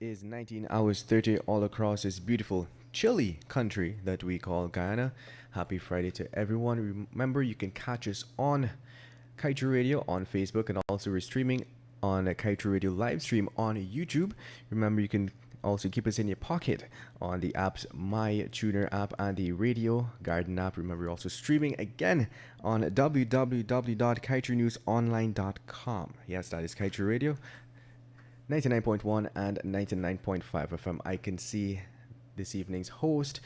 is 19 hours 30 all across this beautiful, chilly country that we call Guyana. Happy Friday to everyone. Remember, you can catch us on Kaieteur Radio on Facebook, and also we're streaming on a Kaieteur Radio live stream on YouTube. Remember, you can also keep us in your pocket on the apps My Tuner app and the Radio Garden app. Remember, we're also streaming again on www.kaiternewsonline.com. Yes, that is Kaieteur Radio, 99.1 and 99.5 FM. I can see this evening's host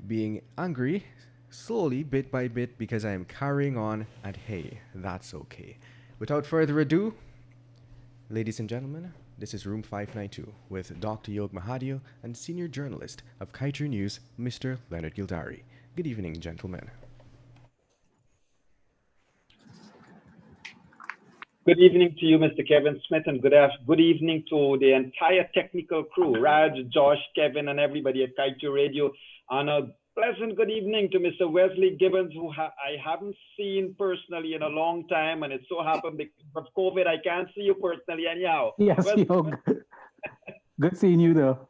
being angry slowly, bit by bit, because I am carrying on, and hey, that's okay. Without further ado, ladies and gentlemen, this is Room 592 with Dr. Mahadeo and senior journalist of Kaieteur News, Mr. Leonard Gildarie. Good evening, gentlemen. Good evening to you, Mr. Kevin Smith, and good evening to the entire technical crew, Raj, Josh, Kevin, and everybody at Kaieteur Radio. And a pleasant good evening to Mr. Wesley Gibbons, who I haven't seen personally in a long time, and it so happened because of COVID, I can't see you personally anyhow. Yes, good seeing you though.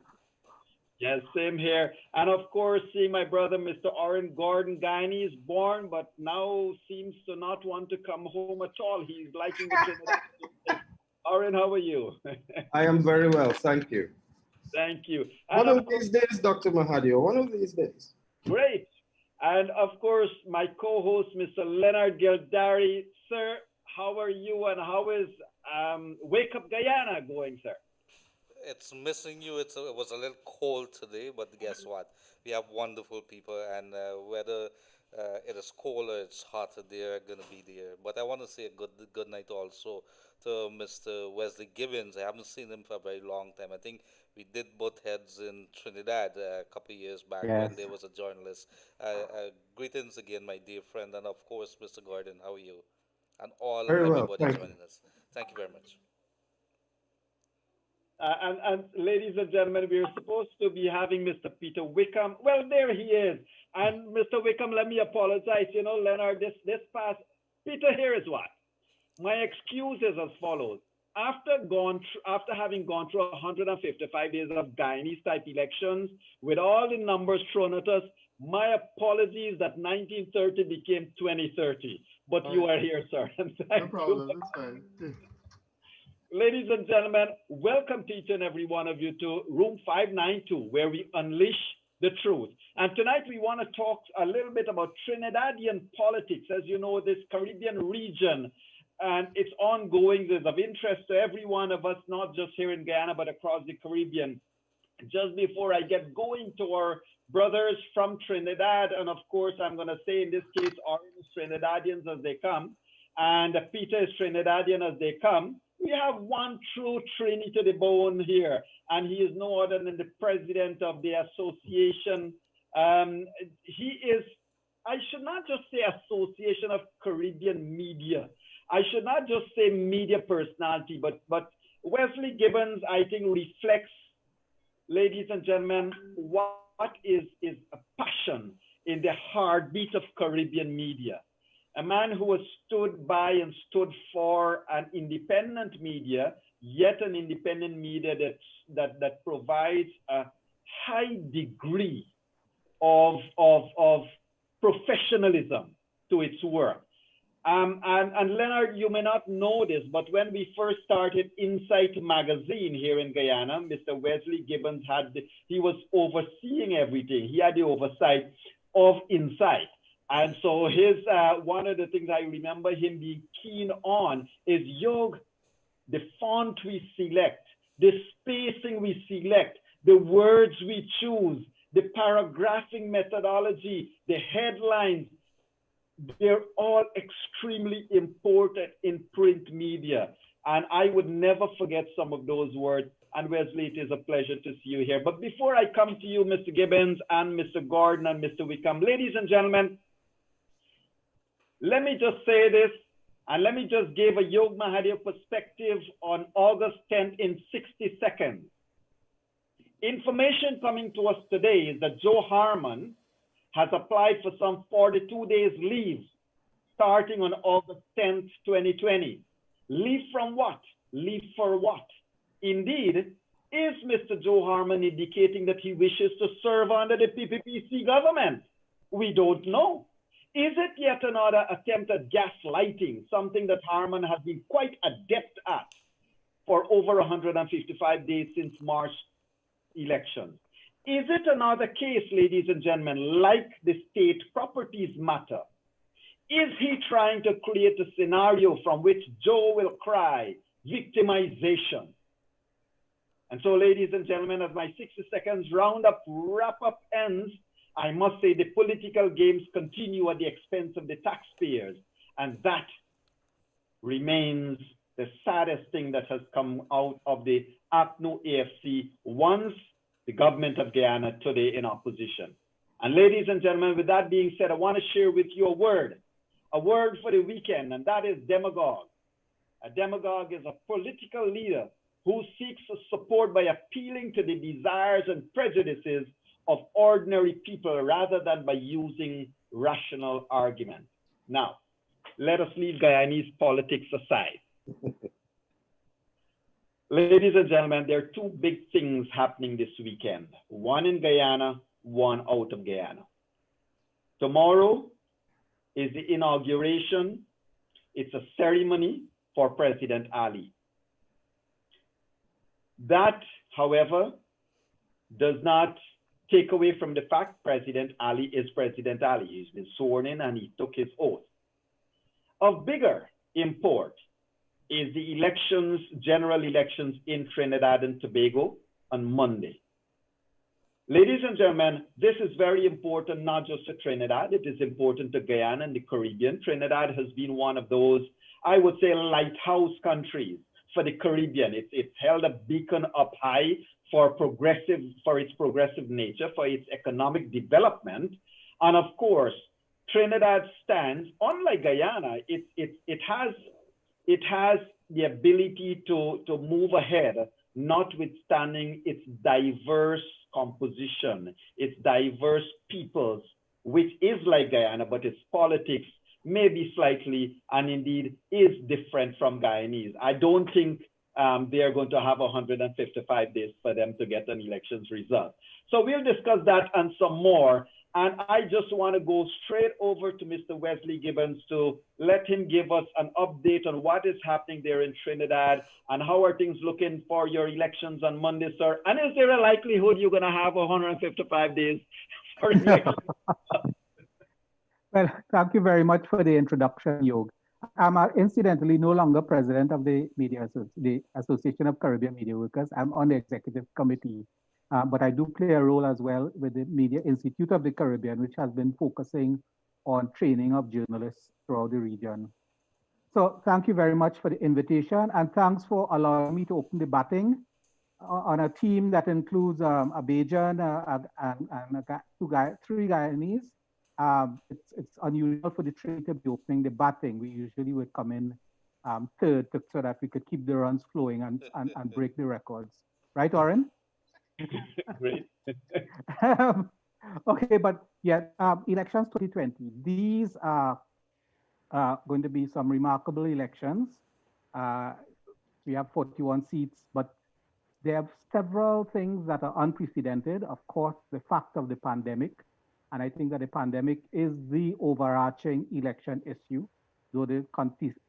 Yes, same here. And of course, seeing my brother, Mr. Oren Gordon Guyanese, born, but now seems to not want to come home at all. He's liking the Trinidad. Oren, how are you? I am very well, thank you. Thank you. And one of these days, Dr. Mahadeo, one of these days. Great. And of course, my co-host, Mr. Leonard Gildarie. Sir, how are you, and how is Wake Up Guyana going, sir? It's missing you. It was a little cold today, but guess what? We have wonderful people, and whether it is cold or it's hot, they're gonna be there. But I want to say a good night also to Mr. Wesley Gibbons. I haven't seen him for a very long time. I think we did butt heads in Trinidad a couple of years back when there was a journalist. Greetings again, my dear friend, and of course, Mr. Gordon. How are you? And everybody joining us. Thank you very much. And ladies and gentlemen, we were supposed to be having Mr. Peter Wickham. Well, there he is. And Mr. Wickham, let me apologize. You know, Leonard, this past, Peter, here is what. My excuse is as follows. After having gone through 155 days of Guyanese type elections, with all the numbers thrown at us, my apologies that 1930 became 2030. But you are here, sir. No problem, that's fine. Ladies and gentlemen, welcome to each and every one of you to Room 592, where we unleash the truth. And tonight we want to talk a little bit about Trinidadian politics. As you know, this Caribbean region and its ongoings is of interest to every one of us, not just here in Guyana, but across the Caribbean. Just before I get going to our brothers from Trinidad, and of course, I'm going to say in this case, Orange Trinidadians as they come, and Peter is Trinidadian as they come. We have one true Trini to the bone here, and he is no other than the president of the association. He is, I should not just say Association of Caribbean Media. I should not just say media personality, but Wesley Gibbons, I think, reflects, ladies and gentlemen, what is a passion in the heartbeat of Caribbean media. A man who has stood by and stood for an independent media, yet an independent media that provides a high degree of professionalism to its work. And Leonard, you may not know this, but when we first started Insight magazine here in Guyana, Mr. Wesley Gibbons he was overseeing everything. He had the oversight of Insight. And so one of the things I remember him being keen on is, the font we select, the spacing we select, the words we choose, the paragraphing methodology, the headlines, they're all extremely important in print media. And I would never forget some of those words. And Wesley, it is a pleasure to see you here. But before I come to you, Mr. Gibbons and Mr. Gordon and Mr. Wickham, ladies and gentlemen, let me just say this, and let me just give a Mahadeo perspective on August 10th in 60 seconds. Information coming to us today is that Joe Harmon has applied for some 42 days leave starting on August 10th, 2020. Leave from what? Leave for what? Indeed, Is Mr. Joe Harmon indicating that he wishes to serve under the PPPC government? We don't know. Is it yet another attempt at gaslighting, something that Harmon has been quite adept at for over 155 days since March election? Is it another case, ladies and gentlemen, like the state properties matter? Is he trying to create a scenario from which Joe will cry victimization? And so, ladies and gentlemen, as my 60 seconds wrap up ends, I must say the political games continue at the expense of the taxpayers. And that remains the saddest thing that has come out of the APNU AFC once the government of Guyana today in opposition. And ladies and gentlemen, with that being said, I want to share with you a word for the weekend, and that is demagogue. A demagogue is a political leader who seeks support by appealing to the desires and prejudices of ordinary people rather than by using rational arguments. Now, let us leave Guyanese politics aside. Ladies and gentlemen, there are two big things happening this weekend. One in Guyana, one out of Guyana. Tomorrow is the inauguration. It's a ceremony for President Ali. That, however, does not take away from the fact President Ali is President Ali. He's been sworn in and he took his oath. Of bigger import is the elections, general elections in Trinidad and Tobago on Monday. Ladies and gentlemen, this is very important, not just to Trinidad, it is important to Guyana and the Caribbean. Trinidad has been one of those, I would say, lighthouse countries for the Caribbean. It's held a beacon up high for its progressive nature, for its economic development. And of course, Trinidad stands, unlike Guyana, it has the ability to move ahead, notwithstanding its diverse composition, its diverse peoples, which is like Guyana, but its politics may be slightly and indeed is different from Guyanese. I don't think they are going to have 155 days for them to get an elections result. So we'll discuss that and some more. And I just want to go straight over to Mr. Wesley Gibbons to let him give us an update on what is happening there in Trinidad and how are things looking for your elections on Monday, sir? And is there a likelihood you're going to have 155 days for elections? Well, thank you very much for the introduction, Yog. I'm incidentally no longer president of the the Association of Caribbean Media Workers. I'm on the executive committee, but I do play a role as well with the Media Institute of the Caribbean, which has been focusing on training of journalists throughout the region. So thank you very much for the invitation, and thanks for allowing me to open the batting on a team that includes a Bajan and three Guyanese. It's unusual for the three to be opening the batting. We usually would come in third so that we could keep the runs flowing and break the records. Right, Oren? Great. Okay, but yeah, elections 2020. These are going to be some remarkable elections. We have 41 seats, but there are several things that are unprecedented. Of course, the fact of the pandemic. And I think that the pandemic is the overarching election issue, though the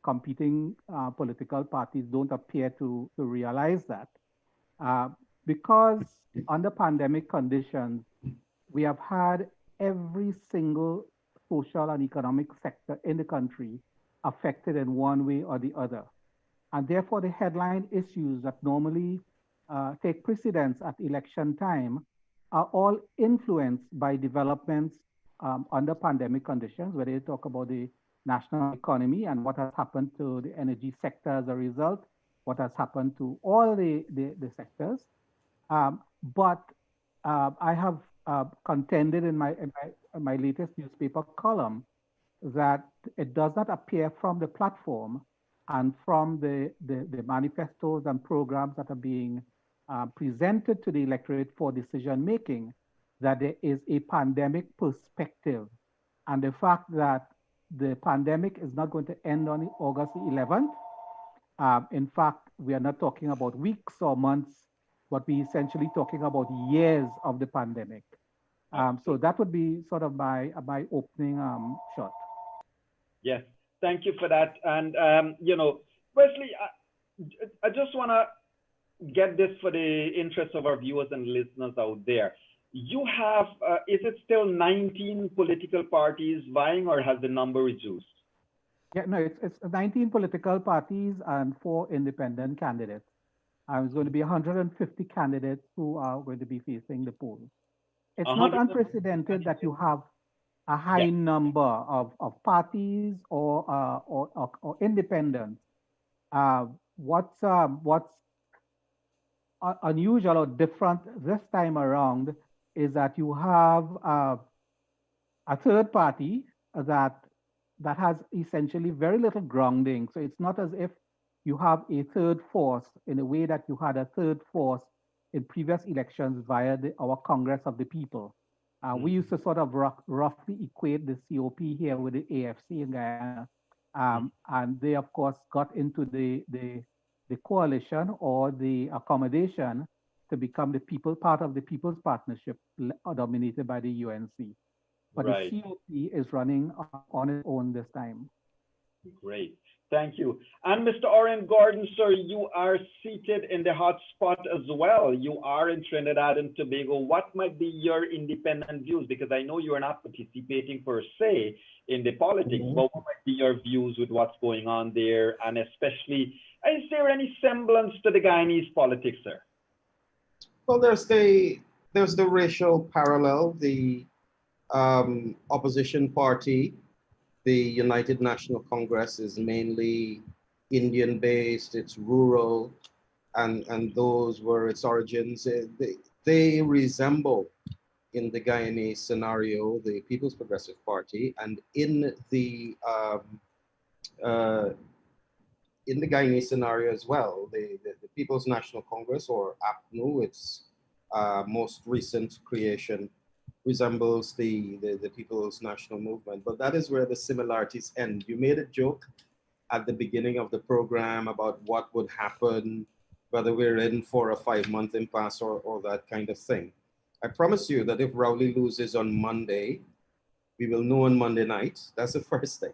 competing political parties don't appear to realize that. Because under pandemic conditions, we have had every single social and economic sector in the country affected in one way or the other. And therefore, the headline issues that normally take precedence at election time are all influenced by developments under pandemic conditions, where they talk about the national economy and what has happened to the energy sector as a result, what has happened to all the sectors. But I have contended in my latest newspaper column that it does not appear from the platform and from the manifestos and programs that are being presented to the electorate for decision making, that there is a pandemic perspective, and the fact that the pandemic is not going to end on August 11th. In fact, we are not talking about weeks or months, but we're essentially talking about years of the pandemic. So that would be sort of my opening shot. Yes, thank you for that. And, you know, Wesley, I just want to get this for the interest of our viewers and listeners out there. You have, is it still 19 political parties vying, or has the number reduced? Yeah, no, it's 19 political parties and 4 independent candidates. It's going to be 150 candidates who are going to be facing the poll. It's not unprecedented that you have a high number of parties or independents. What's unusual or different this time around is that you have a third party that has essentially very little grounding. So it's not as if you have a third force in a way that you had a third force in previous elections via our Congress of the People. We used to sort of roughly equate the COP here with the AFC in Guyana. And they, of course, got into the coalition or the accommodation to become the part of the People's Partnership dominated by the UNC. But the COP is running on its own this time. Great. Thank you. And Mr. Oren Gordon, sir, you are seated in the hot spot as well. You are in Trinidad and Tobago. What might be your independent views? Because I know you are not participating per se in the politics, but what might be your views with what's going on there? And especially, is there any semblance to the Guyanese politics, sir? Well, there's the racial parallel. The opposition party, the United National Congress, is mainly Indian-based, it's rural, and those were its origins. They resemble, in the Guyanese scenario, the People's Progressive Party, and in the Guyanese scenario as well, the People's National Congress, or APNU, its most recent creation, resembles the People's National Movement. But that is where the similarities end. You made a joke at the beginning of the program about what would happen, whether we're in for a 5-month impasse or that kind of thing. I promise you that if Rowley loses on Monday, we will know on Monday night. That's the first thing.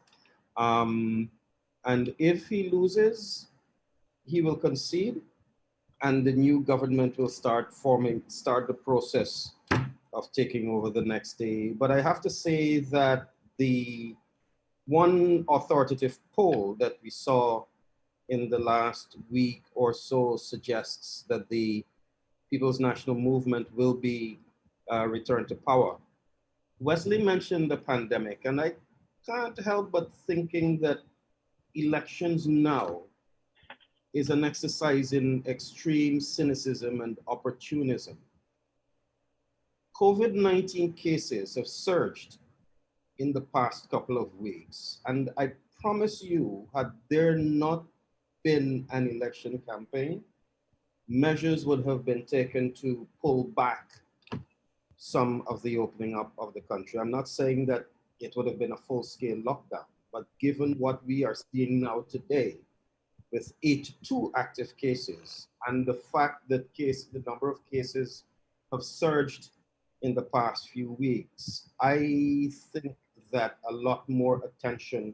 And if he loses, he will concede, and the new government will start the process of taking over the next day. But I have to say that the one authoritative poll that we saw in the last week or so suggests that the People's National Movement will be returned to power. Wesley mentioned the pandemic, and I can't help but thinking that elections now is an exercise in extreme cynicism and opportunism. COVID-19 cases have surged in the past couple of weeks, and I promise you, had there not been an election campaign, measures would have been taken to pull back some of the opening up of the country. I'm not saying that it would have been a full-scale lockdown, but given what we are seeing now today, with 82 active cases, and the fact that the number of cases have surged in the past few weeks, I think that a lot more attention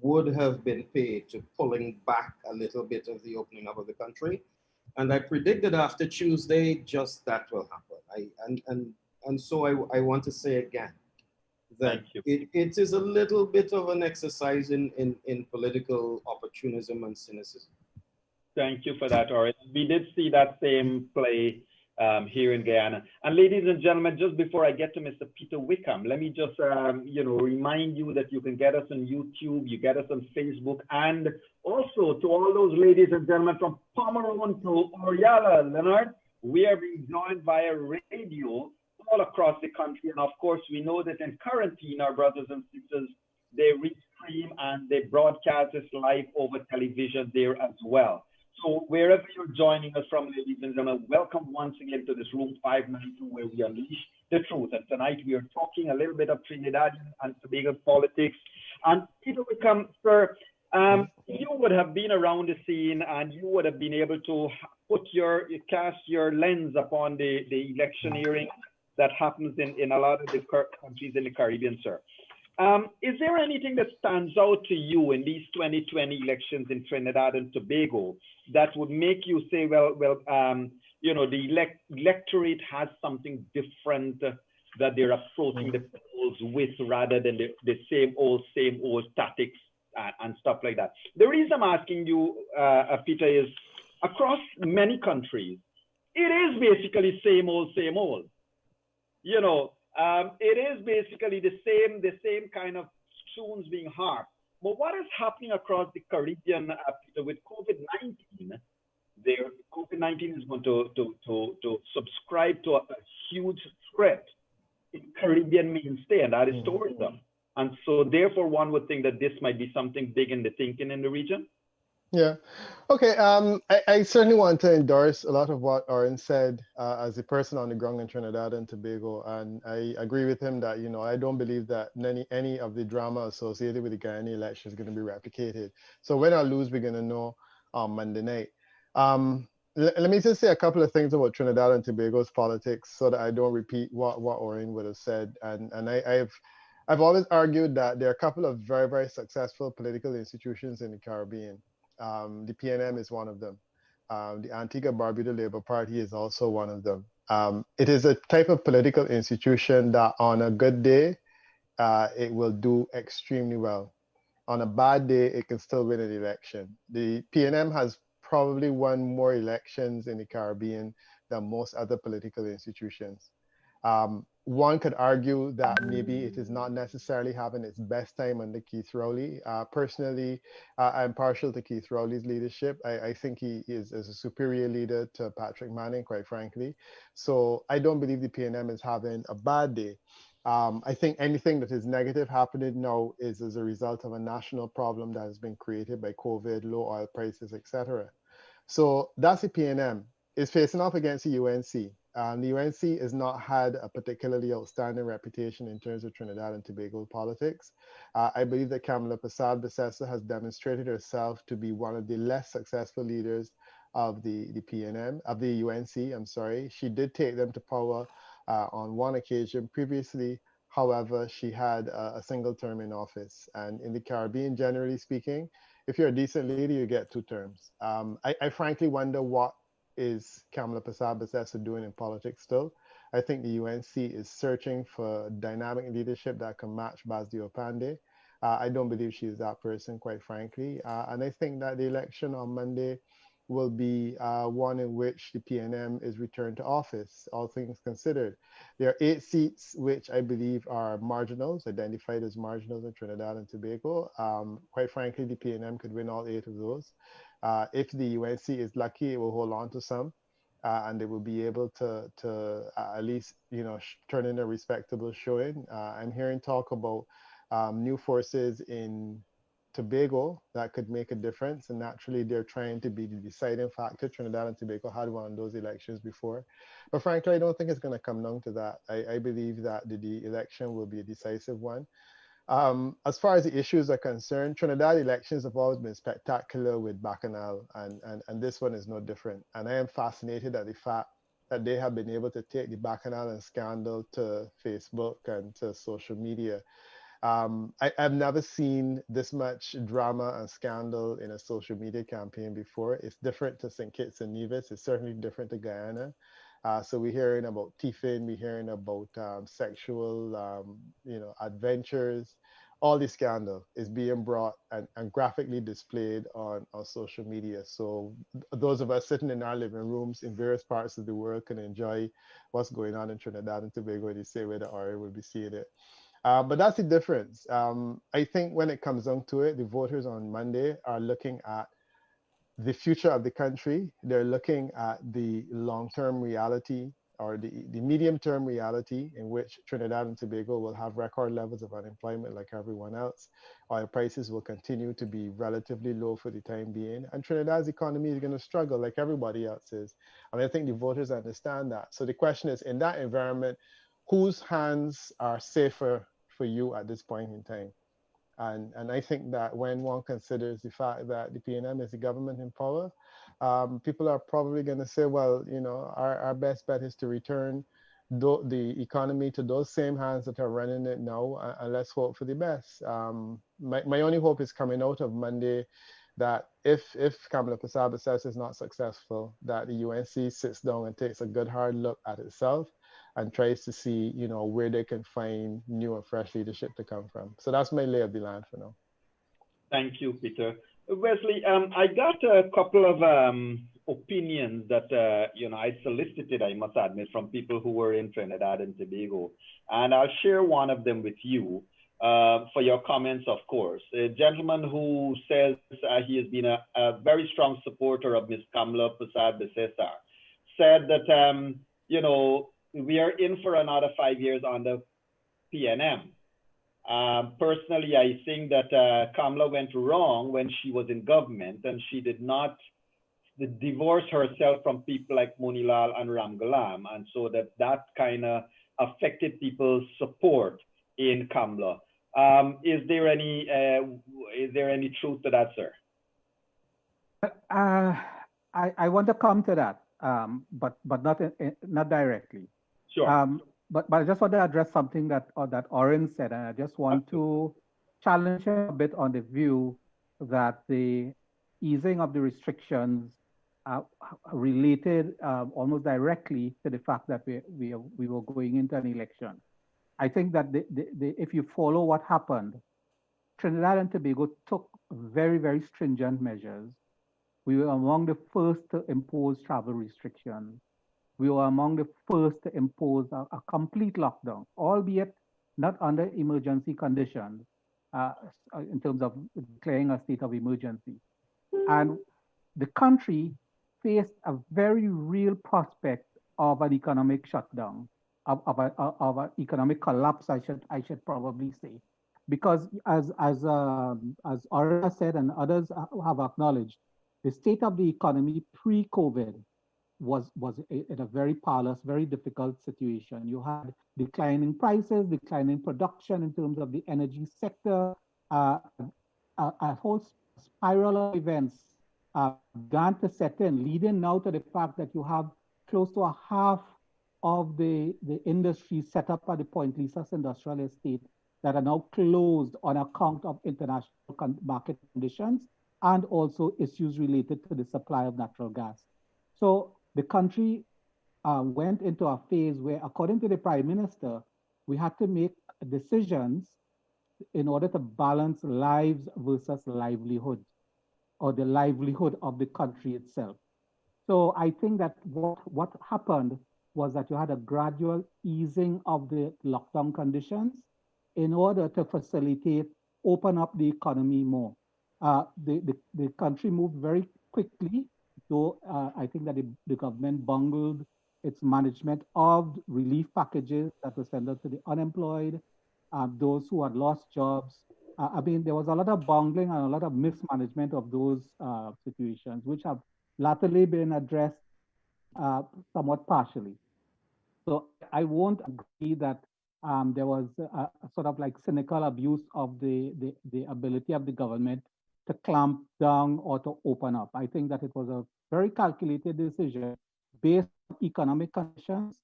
would have been paid to pulling back a little bit of the opening up of the country. And I predict that after Tuesday, just that will happen. And so I want to say again that it is a little bit of an exercise in political opportunism and cynicism. Thank you for that, Oren. We did see that same play here in Guyana. And ladies and gentlemen, just before I get to Mr. Peter Wickham, let me just remind you that you can get us on YouTube, you get us on Facebook, and also to all those ladies and gentlemen from Pomeroon to Oriala, Leonard, we are being joined via radio all across the country. And of course, we know that in quarantine, our brothers and sisters, they restream and they broadcast this live over television there as well. So wherever you're joining us from, ladies and gentlemen, welcome once again to this room 592, where we unleash the truth. And tonight we are talking a little bit of Trinidadian and Tobago politics. And Peter Wickham, sir, you would have been around the scene, and you would have been able to you cast your lens upon the electioneering that happens in a lot of the countries in the Caribbean, sir. Is there anything that stands out to you in these 2020 elections in Trinidad and Tobago that would make you say, you know, the electorate has something different that they're approaching the polls with rather than the same old tactics and stuff like that? The reason I'm asking you, Peter, is across many countries, it is basically same old, same old. You know, it is basically the same kind of tunes being harped. But what is happening across the Caribbean, Peter, with COVID-19? COVID-19 is going to subscribe to a huge threat in Caribbean mainstay, and that is tourism. And so therefore one would think that this might be something big in the thinking in the region. Yeah. Okay. I certainly want to endorse a lot of what Oren said as a person on the ground in Trinidad and Tobago, and I agree with him that, you know, I don't believe that any of the drama associated with the Guyanese election is going to be replicated. So win or lose, we're going to know on Monday night. Let me just say a couple of things about Trinidad and Tobago's politics so that I don't repeat what Oren would have said. And I've always argued that there are a couple of very, very successful political institutions in the Caribbean. The PNM is one of them. The Antigua-Barbuda Labour Party is also one of them. It is a type of political institution that on a good day, it will do extremely well. On a bad day, it can still win an election. The PNM has probably won more elections in the Caribbean than most other political institutions. One could argue that maybe it is not necessarily having its best time under Keith Rowley. Personally, I'm partial to Keith Rowley's leadership. I think he is a superior leader to Patrick Manning, quite frankly. So I don't believe the PNM is having a bad day. I think anything that is negative happening now is as a result of a national problem that has been created by COVID, low oil prices, etc. So that's the PNM. It's facing off against the UNC. The UNC has not had a particularly outstanding reputation in terms of Trinidad and Tobago politics. I believe that Kamala Persad-Bissessar has demonstrated herself to be one of the less successful leaders of the PNM, of the UNC, I'm sorry. She did take them to power on one occasion previously. However, she had a single term in office. And in the Caribbean, generally speaking, if you're a decent leader, you get 2 terms. I frankly wonder what is Kamala Persad-Bissessar doing in politics still. I think the UNC is searching for dynamic leadership that can match Basdio Pandey. I don't believe she is that person, quite frankly. And I think that the election on Monday will be one in which the PNM is returned to office, all things considered. There are 8 seats which I believe are marginals, identified as marginals in Trinidad and Tobago. Quite frankly, the PNM could win all 8 of those. If the UNC is lucky, it will hold on to some, and they will be able to at least, you know, turn in a respectable showing. I'm hearing talk about new forces in Tobago that could make a difference, and naturally they're trying to be the deciding factor. Trinidad and Tobago had one of those elections before, but frankly, I don't think it's going to come down to that. I believe that the election will be a decisive one. As far as the issues are concerned, Trinidad elections have always been spectacular with Bacchanal, and this one is no different. And I am fascinated at the fact that they have been able to take the Bacchanal and scandal to Facebook and to social media. I've never seen this much drama and scandal in a social media campaign before. It's different to St. Kitts and Nevis. It's certainly different to Guyana. So we're hearing about tiffin, we're hearing about sexual, you know, adventures. All the scandal is being brought and graphically displayed on social media. So those of us sitting in our living rooms in various parts of the world can enjoy what's going on in Trinidad and Tobago in the same way that Ari will be seeing it. But that's the difference. I think when it comes down to it, the voters on Monday are looking at the future of the country. They're looking at the long-term reality or the medium-term reality in which Trinidad and Tobago will have record levels of unemployment like everyone else. Oil prices will continue to be relatively low for the time being. And Trinidad's economy is going to struggle like everybody else is. And I think the voters understand that. So the question is, in that environment, whose hands are safer for you at this point in time? And I think that when one considers the fact that the PNM is the government in power, people are probably going to say, well, our best bet is to return the economy to those same hands that are running it now, and let's hope for the best. My only hope is coming out of Monday that if Kamala Persaud is not successful, that the UNC sits down and takes a good hard look at itself and tries to see, where they can find new and fresh leadership to come from. So that's my lay of the land for now. Thank you, Peter. Wesley, I got a couple of opinions that I solicited, I must admit, from people who were in Trinidad and Tobago, and I'll share one of them with you for your comments, of course. A gentleman who says he has been a very strong supporter of Ms. Kamala Persaud said that we are in for another 5 years on the PNM. Personally, I think that Kamala went wrong when she was in government and she did not divorce herself from people like Monilal and Ramgalam, and so that kind of affected people's support in Kamala. Is there any truth to that, sir? I want to come to that, but not directly. Sure. But I just want to address something that Oren said, and I just want to challenge him a bit on the view that the easing of the restrictions related almost directly to the fact that we were going into an election. I think that if you follow what happened, Trinidad and Tobago took very, very stringent measures. We were among the first to impose travel restrictions. We were among the first to impose a complete lockdown, albeit not under emergency conditions, in terms of declaring a state of emergency. And the country faced a very real prospect of an economic shutdown, of an economic collapse, I should probably say, because as Aura said and others have acknowledged, the state of the economy pre-COVID was in a very parlous, very difficult situation. You had declining prices, declining production in terms of the energy sector, a whole spiral of events began to set in, leading now to the fact that you have close to a half of the industry set up at the Point Lisas industrial estate that are now closed on account of international market conditions and also issues related to the supply of natural gas. So the country went into a phase where, according to the Prime Minister, we had to make decisions in order to balance lives versus livelihood, or the livelihood of the country itself. So I think that what happened was that you had a gradual easing of the lockdown conditions in order to facilitate, open up the economy more. The country moved very quickly, though I think that the government bungled its management of relief packages that were sent out to the unemployed, those who had lost jobs. I mean, there was a lot of bungling and a lot of mismanagement of those situations, which have latterly been addressed somewhat partially. So I won't agree that there was a sort of like cynical abuse of the ability of the government to clamp down or to open up. I think that it was a very calculated decision based on economic conditions,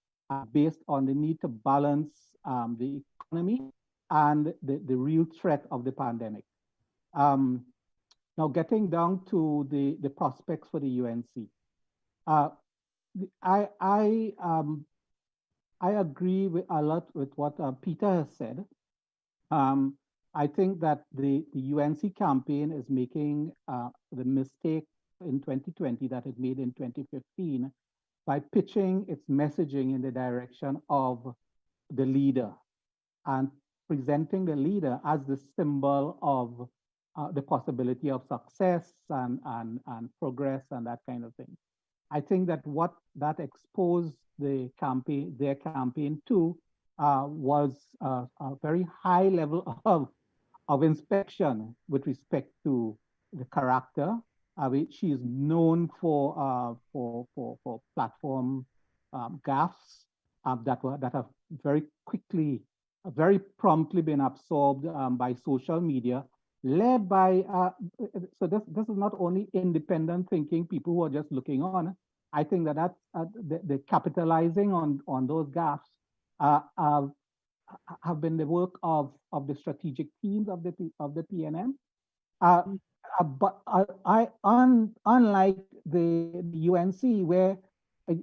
based on the need to balance the economy and the real threat of the pandemic. Now getting down to the prospects for the UNC. I agree with a lot with what Peter has said. I think that the UNC campaign is making the mistake in 2020 that it made in 2015 by pitching its messaging in the direction of the leader and presenting the leader as the symbol of the possibility of success and progress and that kind of thing. I think that what that exposed their campaign to was a very high level of inspection with respect to the character. She is known for platform gaffes that have very quickly very promptly been absorbed by social media, led by, so this is not only independent thinking, people who are just looking on. I think that the capitalizing on those gaps uh, have been the work of the strategic teams of the PNM. Uh, unlike the UNC, where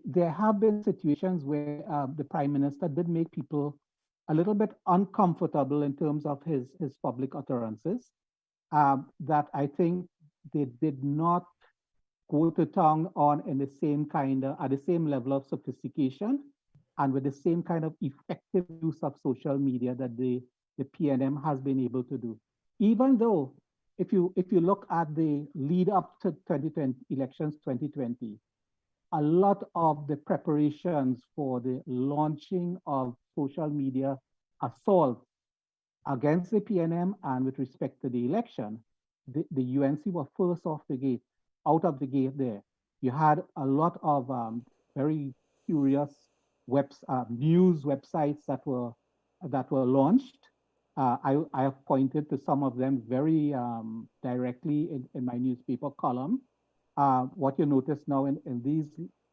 there have been situations where the prime minister did make people a little bit uncomfortable in terms of his public utterances, that I think they did not go to town on in the same kind of, at the same level of sophistication and with the same kind of effective use of social media that the PNM has been able to do. Even though if you look at the lead up to 2020 elections 2020, a lot of the preparations for the launching of social media assault against the PNM and with respect to the election, the UNC were first off the gate, out of the gate there. You had a lot of very curious news websites that were launched. I have pointed to some of them very directly in my newspaper column. What you notice now in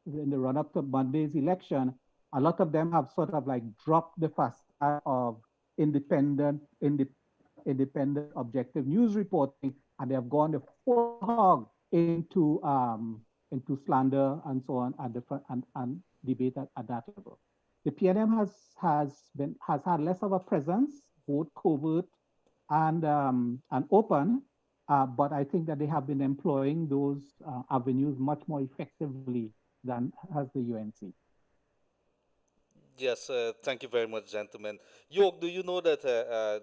the run up to Monday's election, a lot of them have sort of like dropped the facade of independent objective news reporting, and they have gone the full hog into slander and so on at the front and debate at that level. The PNM has had less of a presence, both covert and open, but I think that they have been employing those avenues much more effectively than has the UNC. Yes, thank you very much, gentlemen. York, do you know that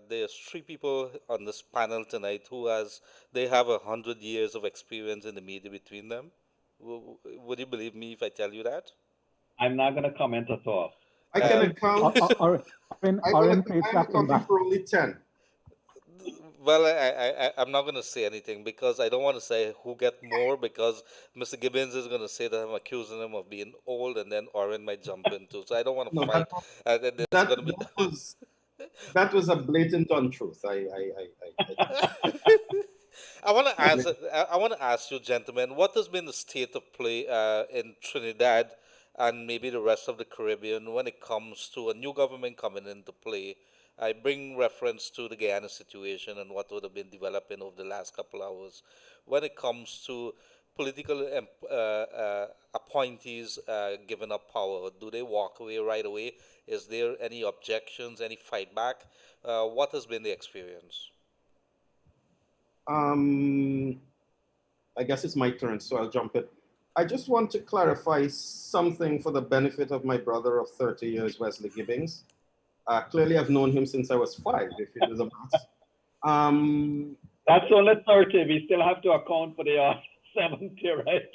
there's three people on this panel tonight they have 100 years of experience in the media between them? Would you believe me if I tell you that? I'm not going to comment at all. I Uh, can account. Oren plays I'm that in accounting back. for only 10. Well, I'm not going to say anything because I don't want to say who get more because Mr. Gibbons is going to say that I'm accusing him of being old and then Oren might jump in too. So I don't want to No, fight. There's that going to be. was that was a blatant untruth. I want to ask. I want to ask you, gentlemen, what has been the state of play in Trinidad and maybe the rest of the Caribbean when it comes to a new government coming into play? I bring reference to the Guyana situation and what would have been developing over the last couple hours. When it comes to political appointees giving up power, do they walk away right away? Is there any objections, any fight back? What has been the experience? um, I guess it's my turn, so I'll jump in. I just want to clarify something for the benefit of my brother of 30 years, Wesley Gibbings. Clearly, I've known him since I was 5, if it is a math. That's only 30. We still have to account for the 70, right?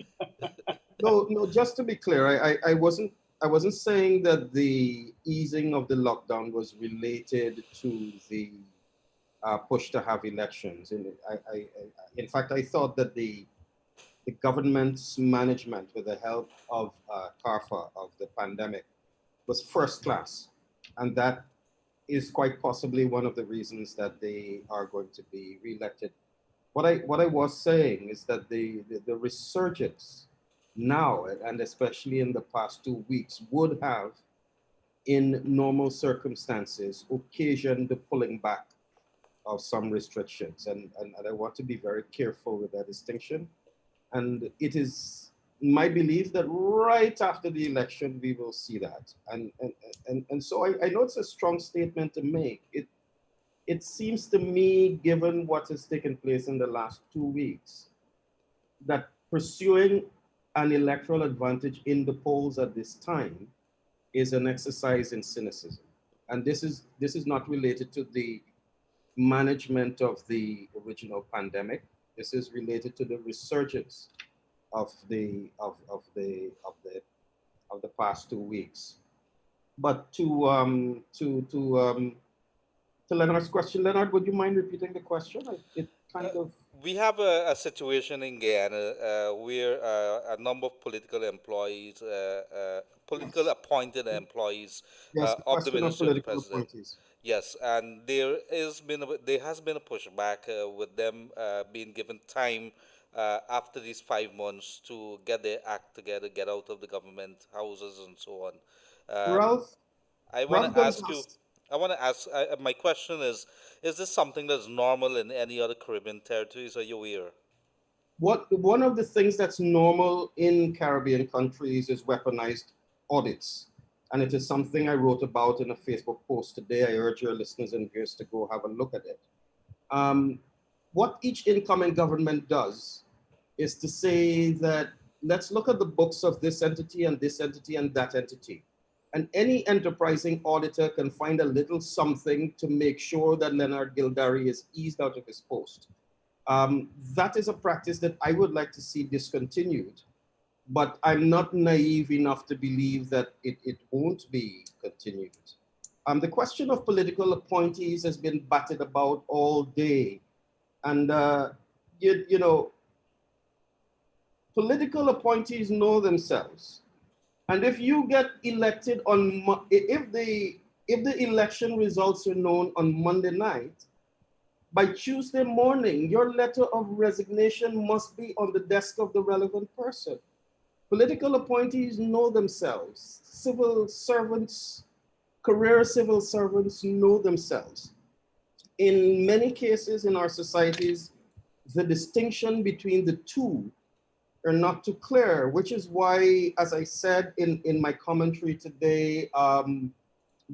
No, just to be clear, I wasn't saying that the easing of the lockdown was related to the push to have elections. In fact, I thought that the government's management, with the help of CARFA, of the pandemic, was first class, and that is quite possibly one of the reasons that they are going to be reelected. What I was saying is that the resurgence now, and especially in the past 2 weeks, would have, in normal circumstances, occasioned the pulling back of some restrictions. And I want to be very careful with that distinction. And it is my belief that right after the election, we will see that. And so I know it's a strong statement to make. It seems to me, given what has taken place in the last 2 weeks, that pursuing an electoral advantage in the polls at this time is an exercise in cynicism. And this is not related to the management of the original pandemic. This is related to the resurgence of the past 2 weeks. But to Leonard's question, Leonard, would you mind repeating the question? It kind of. We have a situation in Guyana where a number of political employees, political Yes, appointed employees yes, the of the question of Ministry of the political President, appointees. Yes, and there has been a pushback with them being given time after these 5 months to get their act together, get out of the government houses and so on. Um, Ralph, I want Ralph to ask you. Gonzalez, I want to ask. My question is this something that's normal in any other Caribbean territories? Are you aware? one of the things that's normal in Caribbean countries is weaponized audits. And it is something I wrote about in a Facebook post today. I urge your listeners and viewers to go have a look at it. Um, what each incoming government does is to say that let's look at the books of this entity and this entity and that entity. And any enterprising auditor can find a little something to make sure that Leonard Gildarie is eased out of his post. That is a practice that I would like to see discontinued, but I'm not naive enough to believe that it won't be continued. The question of political appointees has been batted about all day. And, you know, political appointees know themselves. And if you get elected on, if the election results are known on Monday night, by Tuesday morning, your letter of resignation must be on the desk of the relevant person. Political appointees know themselves. Civil servants, career civil servants know themselves. In many cases in our societies, the distinction between the two are not too clear, which is why, as I said in my commentary today,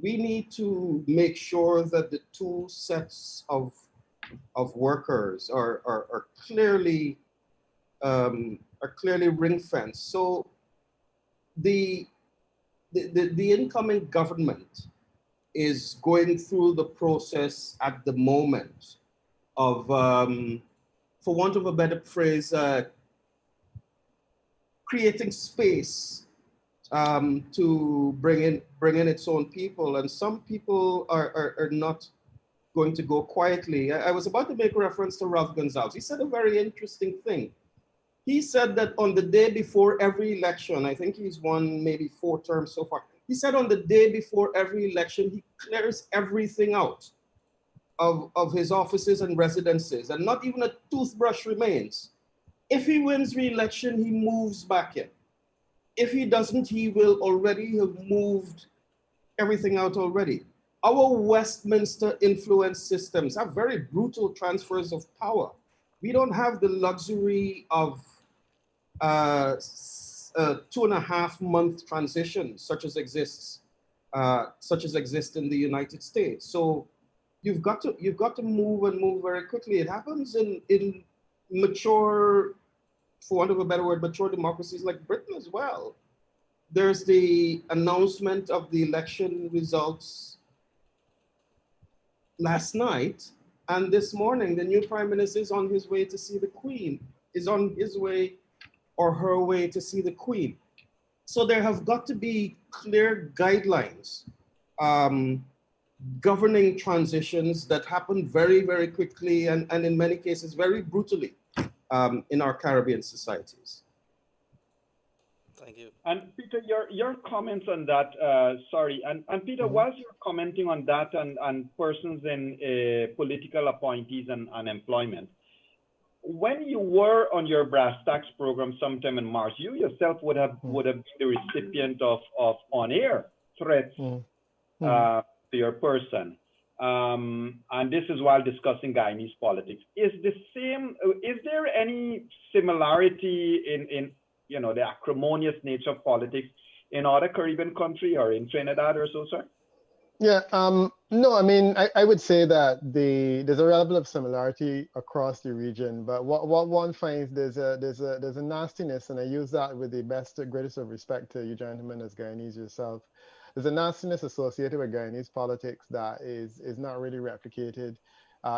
we need to make sure that the two sets of workers are clearly ring fenced. So the incoming government is going through the process at the moment of, for want of a better phrase, creating space to bring in its own people, and some people are not going to go quietly. I was about to make reference to Ralph Gonzalez. He said a very interesting thing. He said that on the day before every election, I think he's won maybe 4 terms so far. He said on the day before every election, he clears everything out of his offices and residences, and not even a toothbrush remains. If he wins re-election, he moves back in. If he doesn't, he will already have moved everything out already. Our Westminster influence systems have very brutal transfers of power. We don't have the luxury of 2.5-month transition, such as exist in the United States. So you've got to move very quickly. It happens in mature, for want of a better word, mature democracies like Britain as well. There's the announcement of the election results last night, and this morning the new prime minister is on his way to see the Queen, is on his way or her way to see the Queen. So there have got to be clear guidelines governing transitions that happen very, very quickly and in many cases very brutally in our Caribbean societies. Thank you. And Peter, your comments on that, and Peter, whilst you're commenting on that and persons in political appointees and unemployment, when you were on your brass tax program sometime in March, you yourself would have been the recipient of on-air threats to your person. And this is while discussing Guyanese politics. Is there any similarity in the acrimonious nature of politics in other Caribbean country or in Trinidad or so, sir? Yeah, no, I mean, I would say that there's a level of similarity across the region, but what one finds there's a nastiness, and I use that with the greatest of respect to you gentlemen as Guyanese yourself. There's a nastiness associated with Guyanese politics that is not really replicated,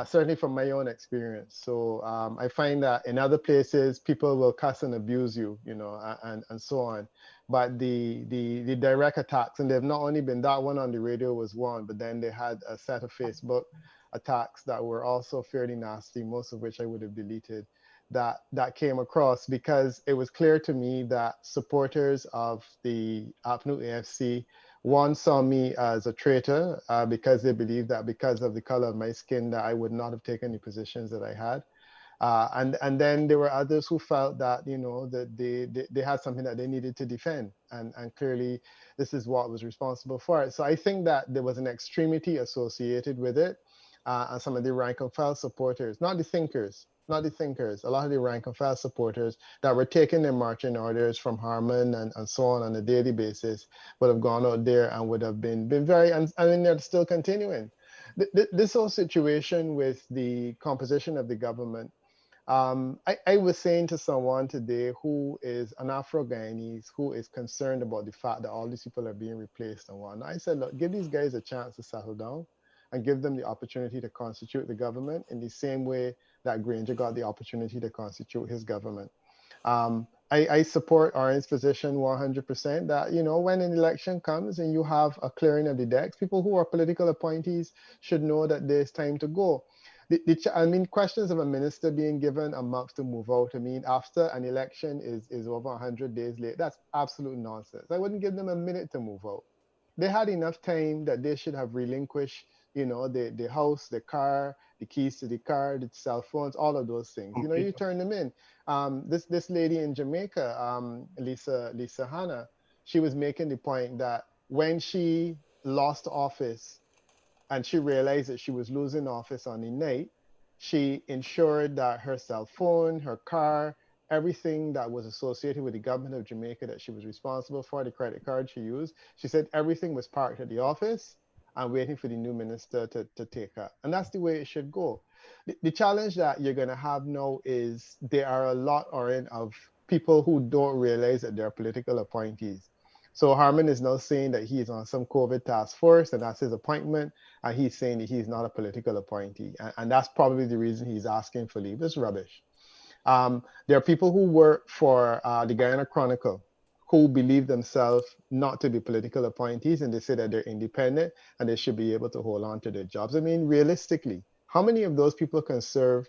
certainly from my own experience. So I find that in other places, people will cuss and abuse you, and so on. But the direct attacks, and they've not only been that one on the radio was one, but then they had a set of Facebook attacks that were also fairly nasty, most of which I would have deleted, that came across because it was clear to me that supporters of the APNU AFC One saw me as a traitor because they believed that because of the color of my skin that I would not have taken the positions that I had. And then there were others who felt that, you know, that they had something that they needed to defend. And clearly this is what was responsible for it. So I think that there was an extremity associated with it. And some of the rank and file supporters, not the thinkers, a lot of the rank and file supporters that were taking their marching orders from Harman and so on a daily basis would have gone out there and would have been very, and I mean, they're still continuing. This whole situation with the composition of the government, I was saying to someone today who is an Afro-Guyanese who is concerned about the fact that all these people are being replaced and whatnot. I said, look, give these guys a chance to settle down and give them the opportunity to constitute the government in the same way that Granger got the opportunity to constitute his government. I support Oren's position 100% that, you know, when an election comes and you have a clearing of the decks, people who are political appointees should know that there's time to go. I mean, questions of a minister being given a month to move out, I mean, after an election is over 100 days late, that's absolute nonsense. I wouldn't give them a minute to move out. They had enough time that they should have relinquished, you know, the house, the car, the keys to the car, the cell phones, all of those things. You know, you turn them in. This lady in Jamaica, Lisa Hanna, she was making the point that when she lost office, and she realized that she was losing office on the night, she ensured that her cell phone, her car, everything that was associated with the government of Jamaica that she was responsible for, the credit card she used, she said everything was parked at the office and waiting for the new minister to take up. And that's the way it should go. The challenge that you're going to have now is there are a lot of people who don't realize that they're political appointees. So Harman is now saying that he's on some COVID task force and that's his appointment. And he's saying that he's not a political appointee. And that's probably the reason he's asking for leave. It's rubbish. There are people who work for the Guyana Chronicle who believe themselves not to be political appointees, and they say that they're independent and they should be able to hold on to their jobs. I mean, realistically, how many of those people can serve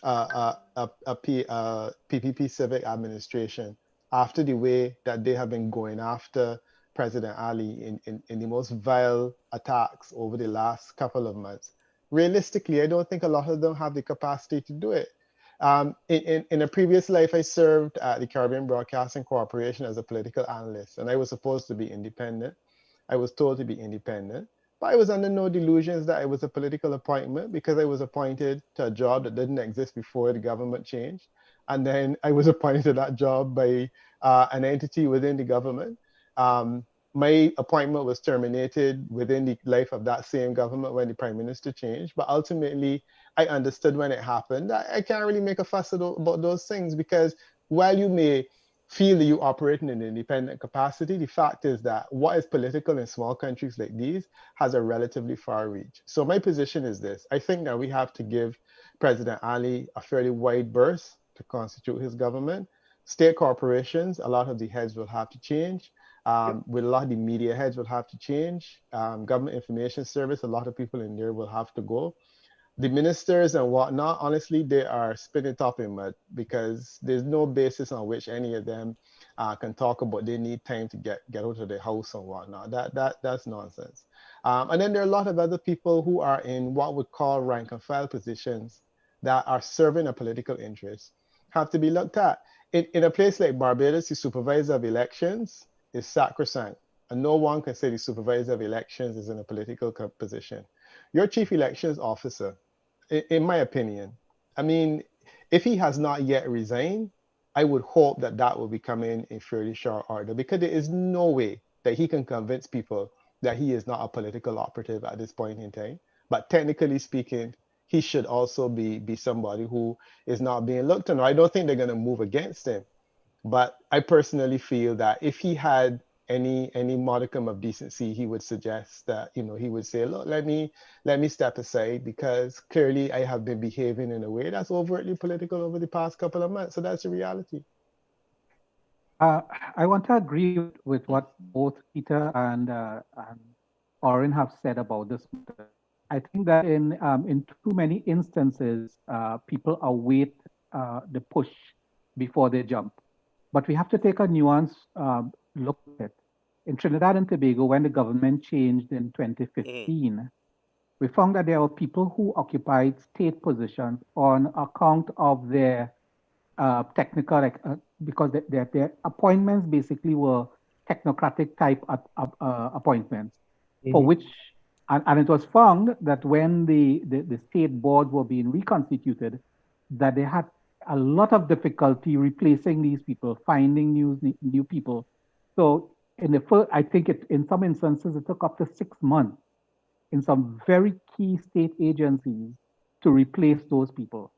a PPP civic administration after the way that they have been going after President Ali in the most vile attacks over the last couple of months? Realistically, I don't think a lot of them have the capacity to do it. In a previous life, I served at the Caribbean Broadcasting Corporation as a political analyst, and I was supposed to be independent. I was told to be independent, but I was under no delusions that I was a political appointment because I was appointed to a job that didn't exist before the government changed. And then I was appointed to that job by an entity within the government. My appointment was terminated within the life of that same government when the prime minister changed. But ultimately, I understood when it happened. I can't really make a fuss about those things because while you may feel that you operate in an independent capacity, the fact is that what is political in small countries like these has a relatively far reach. So my position is this. I think that we have to give President Ali a fairly wide berth to constitute his government. State corporations, a lot of the heads will have to change. With a lot of the media heads will have to change. Government Information Service, a lot of people in there will have to go. The ministers and whatnot, honestly, they are spinning top in mud because there's no basis on which any of them can talk about they need time to get out of their house and whatnot. That's nonsense. And then there are a lot of other people who are in what we call rank and file positions that are serving a political interest, have to be looked at. In a place like Barbados, the supervisor of elections is sacrosanct, and no one can say the supervisor of elections is in a political position. Your chief elections officer, in my opinion, I mean, if he has not yet resigned, I would hope that that will be coming in fairly short order because there is no way that he can convince people that he is not a political operative at this point in time. But technically speaking, he should also be somebody who is not being looked on. I don't think they're going to move against him. But I personally feel that if he had any modicum of decency, he would suggest that, you know, he would say, look, let me step aside because clearly I have been behaving in a way that's overtly political over the past couple of months. So that's the reality. I want to agree with what both Peter and Oren have said about this matter. I think that in too many instances, people await the push before they jump. But we have to take a nuanced look at it. in Trinidad and Tobago, when the government changed in Mm. 2015, we found that there were people who occupied state positions on account of their technical, because their appointments basically were technocratic type appointments, for Mhm. which, and it was found that when the state boards were being reconstituted, that they had a lot of difficulty replacing these people, finding new people. So in the first, I think in some instances it took up to 6 months in some very key state agencies to replace those people.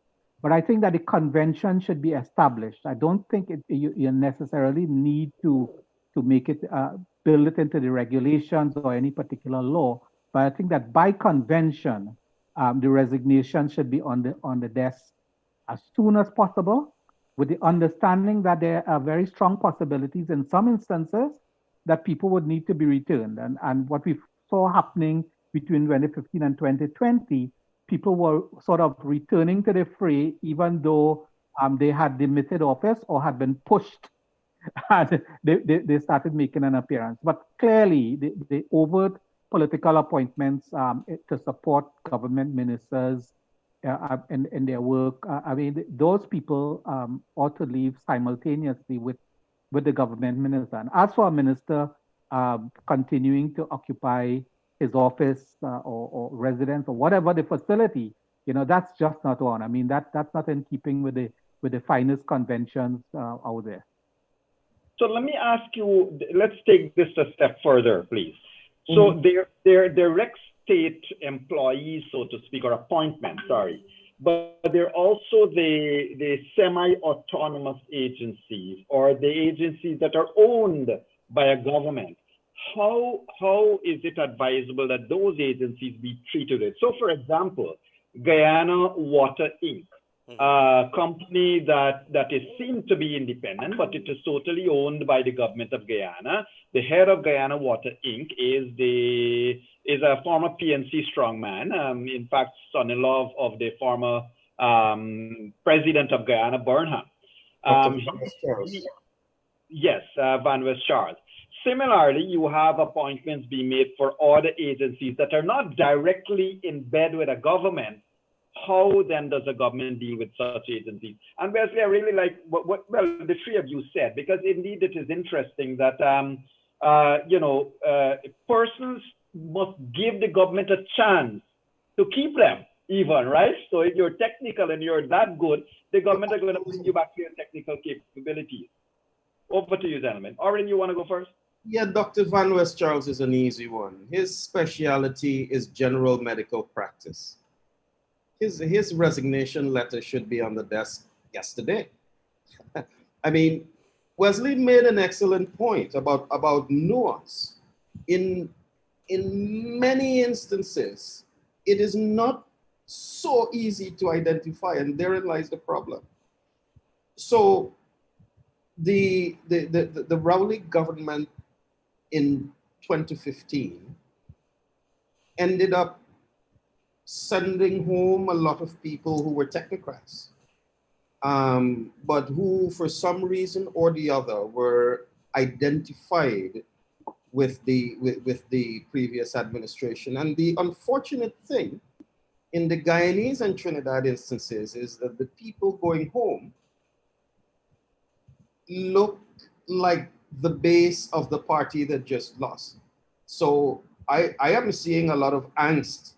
But I think that the convention should be established. I don't think you necessarily need to make it build it into the regulations or any particular law. But I think that by convention, the resignation should be on the desk as soon as possible, with the understanding that there are very strong possibilities in some instances that people would need to be returned. And what we saw happening between 2015 and 2020, people were sort of returning to the fray, even though they had demitted office or had been pushed, and they started making an appearance. But clearly, the overt political appointments to support government ministers in their work, I mean, those people ought to leave simultaneously with the government minister. And as for a minister continuing to occupy his office or residence or whatever the facility, that's just not on. I mean, that's not in keeping with the finest conventions out there. So let me ask you, let's take this a step further, please. So they're direct state employees, so to speak, or appointments, sorry. But they're also the semi-autonomous agencies or the agencies that are owned by a government. How is it advisable that those agencies be treated? So for example, Guyana Water Inc., a company that is seen to be independent, but it is totally owned by the government of Guyana. The head of Guyana Water Inc. is a former PNC strongman, in fact, son-in-law of the former president of Guyana, Burnham. Yes, Van West Charles. Similarly, you have appointments being made for other agencies that are not directly in bed with a government. How then does the government deal with such agencies? And Wesley, I really like what the three of you said, because indeed it is interesting that persons must give the government a chance to keep them, even, right? So if you're technical and you're that good, the government are going to bring you back to your technical capabilities. Over to you, gentlemen. Oren, you want to go first? Yeah, Dr. Van West Charles is an easy one. His specialty is general medical practice. His resignation letter should be on the desk yesterday. I mean, Wesley made an excellent point about nuance. In many instances, it is not so easy to identify, and therein lies the problem. So the Rowley government in 2015 ended up sending home a lot of people who were technocrats, but who, for some reason or the other, were identified with the previous administration. And the unfortunate thing in the Guyanese and Trinidad instances is that the people going home look like the base of the party that just lost. So I am seeing a lot of angst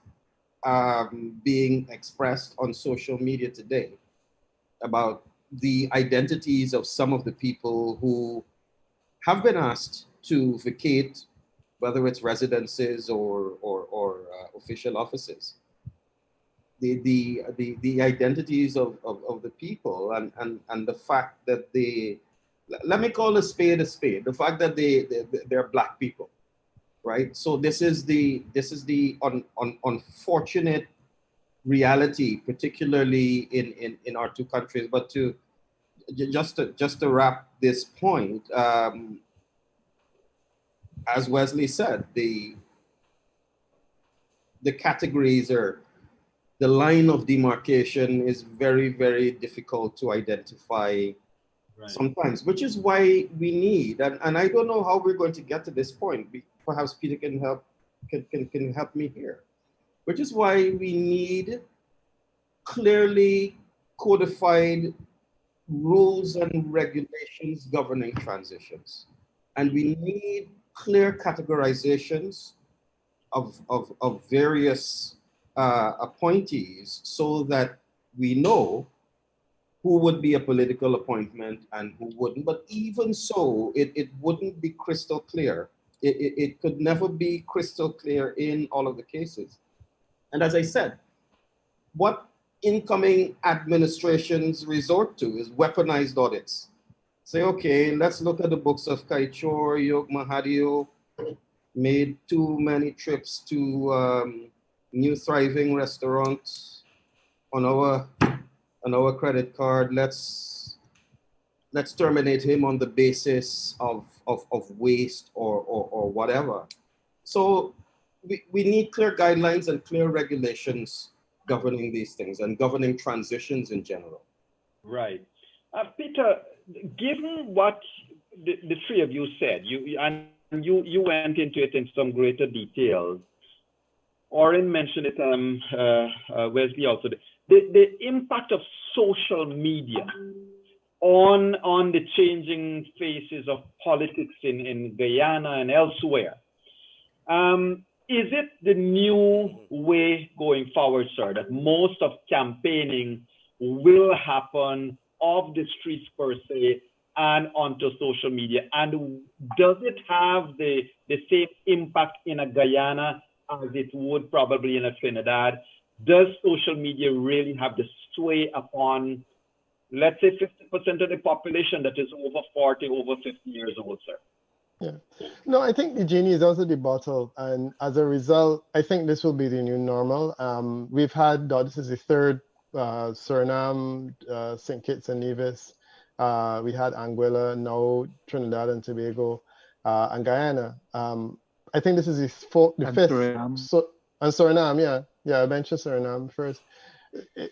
being expressed on social media today about the identities of some of the people who have been asked to vacate, whether it's residences or official offices. The identities of the people and the fact that let me call a spade, the fact that they're Black people. Right, so this is the unfortunate reality, particularly in our two countries. But just to wrap this point, as Wesley said, the categories are, the line of demarcation is very, very difficult to identify sometimes, which is why we need, and I don't know how we're going to get to this point. Perhaps Peter can help me here, which is why we need clearly codified rules and regulations governing transitions. And we need clear categorizations of various appointees so that we know who would be a political appointment and who wouldn't. But even so, it wouldn't be crystal clear. It could never be crystal clear in all of the cases. And as I said, what incoming administrations resort to is weaponized audits. Say, okay, let's look at the books of Kaieteur, Mahadeo, made too many trips to new thriving restaurants on our credit card. Let's terminate him on the basis of waste or whatever. So we need clear guidelines and clear regulations governing these things and governing transitions in general. Right. Peter, given what the three of you said, you went into it in some greater detail. Oren mentioned it, Wesley also. The impact of social media on the changing faces of politics in Guyana and elsewhere. Is it the new way going forward, sir, that most of campaigning will happen off the streets per se and onto social media? And does it have the same impact in a Guyana as it would probably in a Trinidad? Does social media really have the sway upon, let's say, 50% of the population that is over 40, over 50 years old, sir? Yeah. No, I think the genie is also the bottle. And as a result, I think this will be the new normal. We've had, this is the third Suriname, St. Kitts and Nevis. We had Anguilla, now Trinidad and Tobago, and Guyana. I think this is the fifth. Suriname. And Suriname, yeah, I mentioned Suriname first.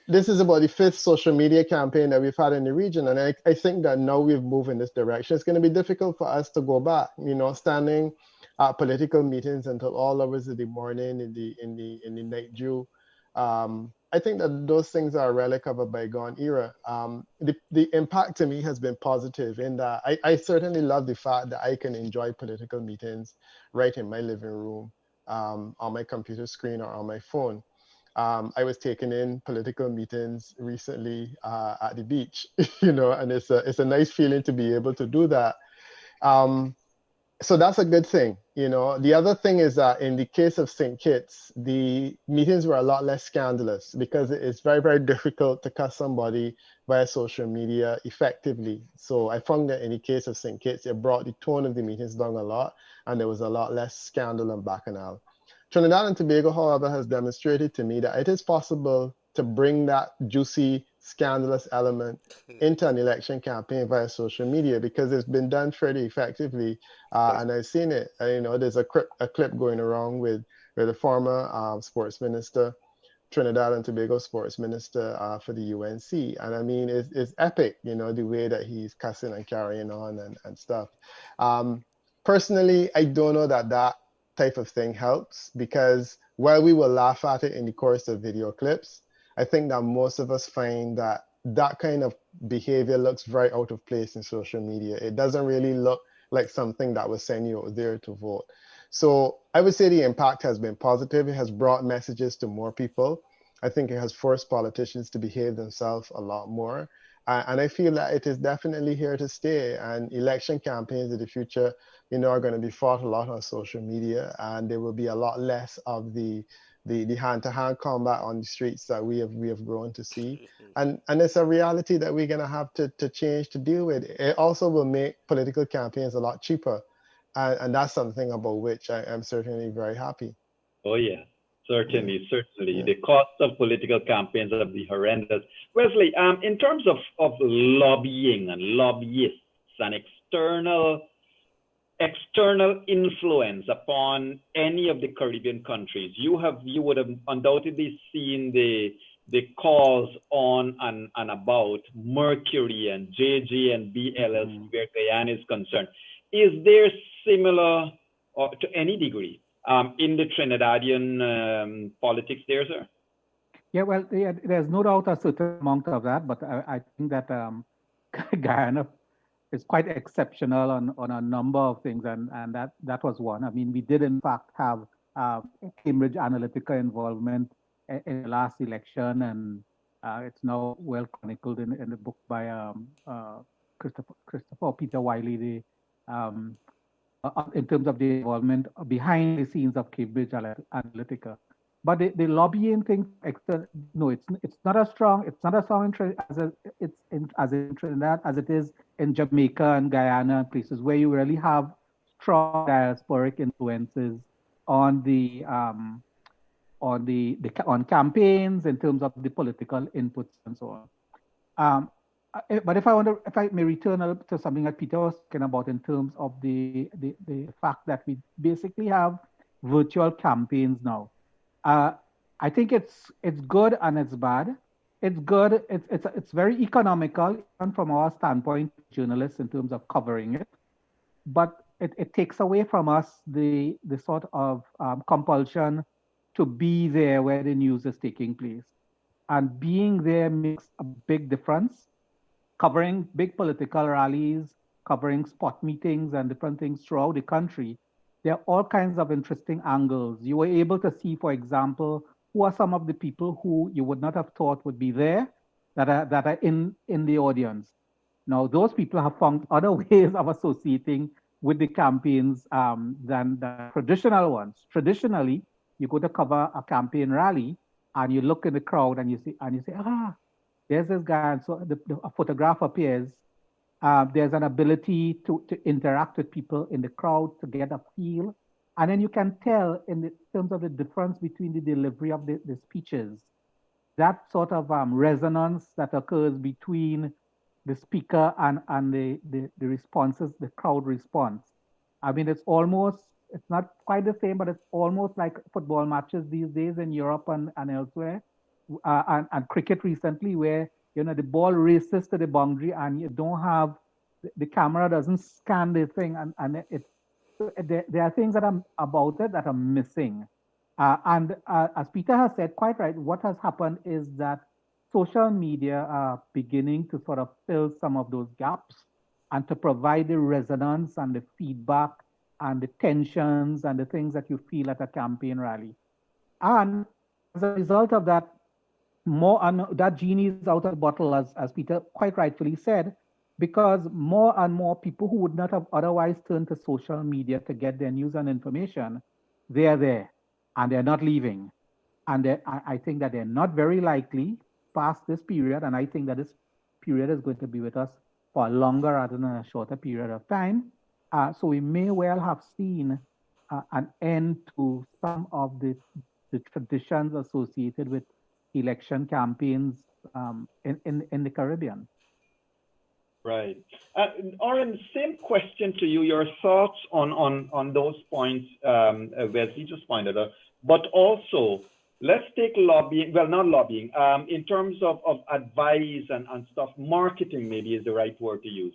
This is about the fifth social media campaign that we've had in the region, and I think that now we've moved in this direction. It's going to be difficult for us to go back, standing at political meetings until all hours of the morning in the night dew. I think that those things are a relic of a bygone era. The impact to me has been positive in that I certainly love the fact that I can enjoy political meetings right in my living room, on my computer screen or on my phone. I was taking in political meetings recently at the beach, and it's a nice feeling to be able to do that. So that's a good thing. The other thing is that in the case of St. Kitts, the meetings were a lot less scandalous because it's very, very difficult to cuss somebody via social media effectively. So I found that in the case of St. Kitts, it brought the tone of the meetings down a lot, and there was a lot less scandal and bacchanal. Trinidad and Tobago, however, has demonstrated to me that it is possible to bring that juicy, scandalous element into an election campaign via social media because it's been done fairly effectively. And I've seen it. There's a clip going around with a former sports minister, Trinidad and Tobago sports minister for the UNC. And I mean, it's epic, the way that he's cussing and carrying on and stuff. Personally, I don't know that type of thing helps because while we will laugh at it in the course of video clips, I think that most of us find that kind of behavior looks very out of place in social media. It doesn't really look like something that will send you out there to vote. So I would say the impact has been positive. It has brought messages to more people. I think it has forced politicians to behave themselves a lot more. And I feel that it is definitely here to stay. And election campaigns in the future, are going to be fought a lot on social media, and there will be a lot less of the hand-to-hand combat on the streets that we have grown to see. And it's a reality that we're going to have to change to deal with. It also will make political campaigns a lot cheaper. And that's something about which I am certainly very happy. Oh, yeah. Certainly. Yeah. The cost of political campaigns will be horrendous. Wesley, in terms of lobbying and lobbyists and external influence upon any of the Caribbean countries, you would have undoubtedly seen the the calls on and about Mercury and JJ and BLLC where Guyana is concerned. Is there similar, or to any degree, in the Trinidadian politics there, sir? Yeah, well, there's no doubt a certain amount of that, but I think that Guyana is quite exceptional on a number of things, and that was one. I mean, we did in fact have Cambridge Analytica involvement in the last election, and it's now well chronicled in the book by Christopher Peter Wiley, in terms of the involvement behind the scenes of Cambridge Analytica. But the lobbying thing, no, it's not as strong. It's not as strong in Trinidad as it is in Jamaica and Guyana and places where you really have strong diasporic influences on on campaigns in terms of the political inputs and so on. But if I may return to something that Peter was talking about in terms of the fact that we basically have virtual campaigns now. I think it's good and it's bad. It's good. It's very economical, even from our standpoint, journalists, in terms of covering it. But it takes away from us the sort of compulsion to be there where the news is taking place. And being there makes a big difference. Covering big political rallies, covering spot meetings and different things throughout the country, there are all kinds of interesting angles. You were able to see, for example, who are some of the people who you would not have thought would be there that are in the audience. Now, those people have found other ways of associating with the campaigns than the traditional ones. Traditionally, you go to cover a campaign rally and you look in the crowd and you say, there's this guy. And so a photograph appears. There's an ability to interact with people in the crowd to get a feel. And then you can tell in terms of the difference between the delivery of the speeches, that sort of resonance that occurs between the speaker and the responses, the crowd response. I mean, it's not quite the same, but it's almost like football matches these days in Europe and elsewhere, and cricket recently, where the ball races to the boundary and you don't have, the camera doesn't scan the thing, and there are things that are about it that are missing. And as Peter has said, quite right, what has happened is that social media are beginning to sort of fill some of those gaps and to provide the resonance and the feedback and the tensions and the things that you feel at a campaign rally. And as a result of that, that genie is out of the bottle, as Peter quite rightfully said, because more and more people who would not have otherwise turned to social media to get their news and information, they're there and they're not leaving. And I think that they're not very likely past this period. And I think that this period is going to be with us for longer rather than a shorter period of time. So we may well have seen an end to some of the traditions associated with election campaigns in the Caribbean. Right. Oren, same question to you. Your thoughts on those points Wesley just pointed out, but also let's take lobbying, well, not lobbying, in terms of advice and stuff, marketing maybe is the right word to use.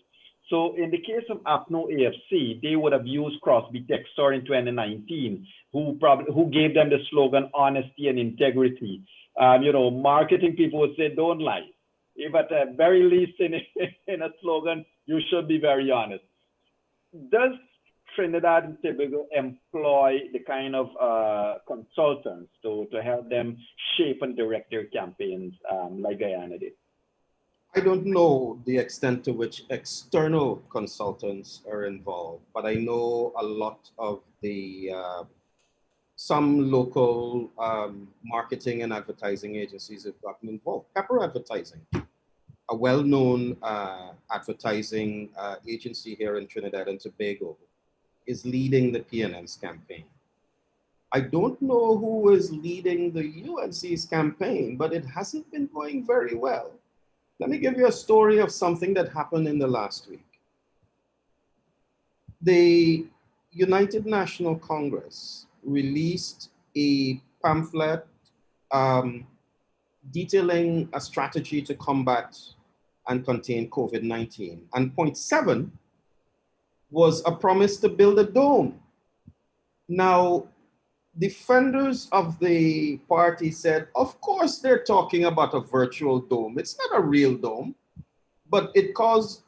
So in the case of APNO AFC, they would have used Crosby Textor in 2019, who gave them the slogan, honesty and integrity. Marketing people would say, don't lie. If at the very least in a slogan, you should be very honest. Does Trinidad and Tobago employ the kind of consultants to help them shape and direct their campaigns like Guyana did? I don't know the extent to which external consultants are involved, but I know a lot of the some local marketing and advertising agencies have gotten involved. Pepper Advertising, a well-known advertising agency here in Trinidad and Tobago, is leading the PNN's campaign. I don't know who is leading the UNC's campaign, but it hasn't been going very well. Let me give you a story of something that happened in the last week. The United National Congress released a pamphlet detailing a strategy to combat and contain COVID-19. And point 7 was a promise to build a dome. Now, defenders of the party said, of course they're talking about a virtual dome. It's not a real dome, but it caused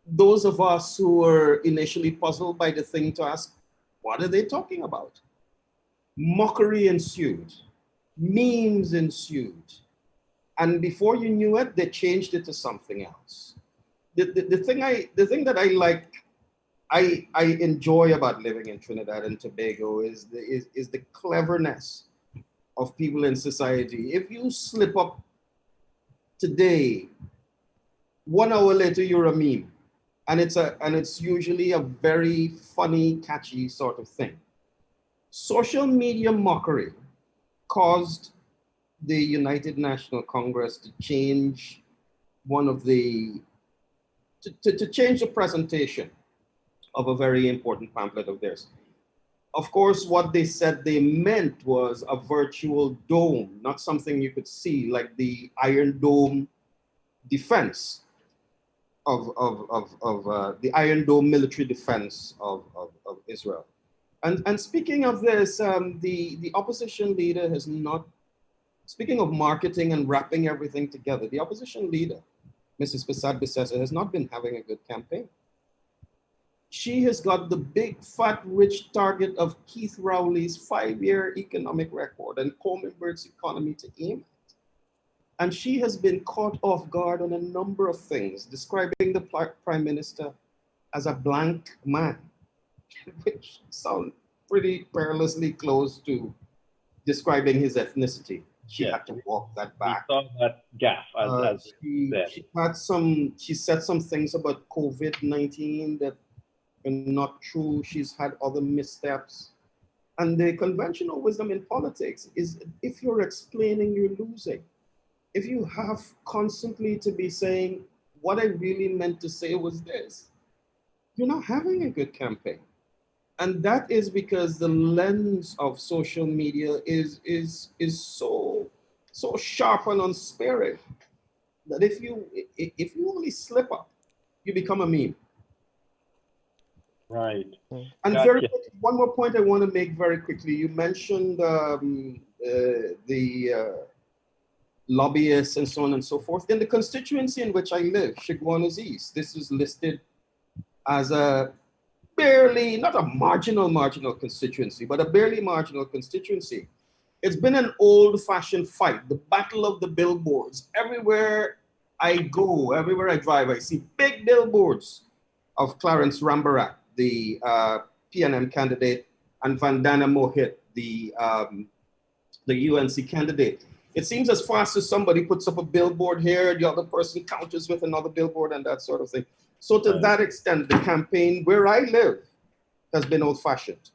those of us who were initially puzzled by the thing to ask, what are they talking about? Mockery ensued, memes ensued. And before you knew it, they changed it to something else. The thing that I enjoy about living in Trinidad and Tobago is the cleverness of people in society. If you slip up today, 1 hour later you're a meme, and it's usually a very funny, catchy sort of thing. Social media mockery caused the United National Congress to change to change the presentation of a very important pamphlet of theirs. Of course, what they said they meant was a virtual dome, not something you could see, like the Iron Dome defense of the Iron Dome military defense of Israel. And speaking of this, the opposition leader has not, speaking of marketing and wrapping everything together, the opposition leader, Mrs. Besad Bissessa, has not been having a good campaign. She has got the big, fat, rich target of Keith Rowley's 5-year economic record and Coleman Bird's economy to aim at. And she has been caught off guard on a number of things, describing the Prime Minister as a blank man, which sounds pretty perilously close to describing his ethnicity. She had to walk that back. We saw that gaffe. She said some things about COVID-19 that are not true. She's had other missteps. And the conventional wisdom in politics is if you're explaining, you're losing. If you have constantly to be saying, what I really meant to say was this, you're not having a good campaign. And that is because the lens of social media is so sharp and unsparing that if you only slip up, you become a meme. Right. And Gotcha. one more point I want to make very quickly. You mentioned the lobbyists and so on and so forth. In the constituency in which I live, Guyanese East, this is listed as a barely, not a marginal constituency, but a barely marginal constituency. It's been an old-fashioned fight, the battle of the billboards. Everywhere I go, everywhere I drive, I see big billboards of Clarence Rambarat, the PNM candidate, and Vandana Mohit, the UNC candidate. It seems as fast as somebody puts up a billboard here, the other person counters with another billboard and that sort of thing. So to that extent, the campaign where I live has been old-fashioned.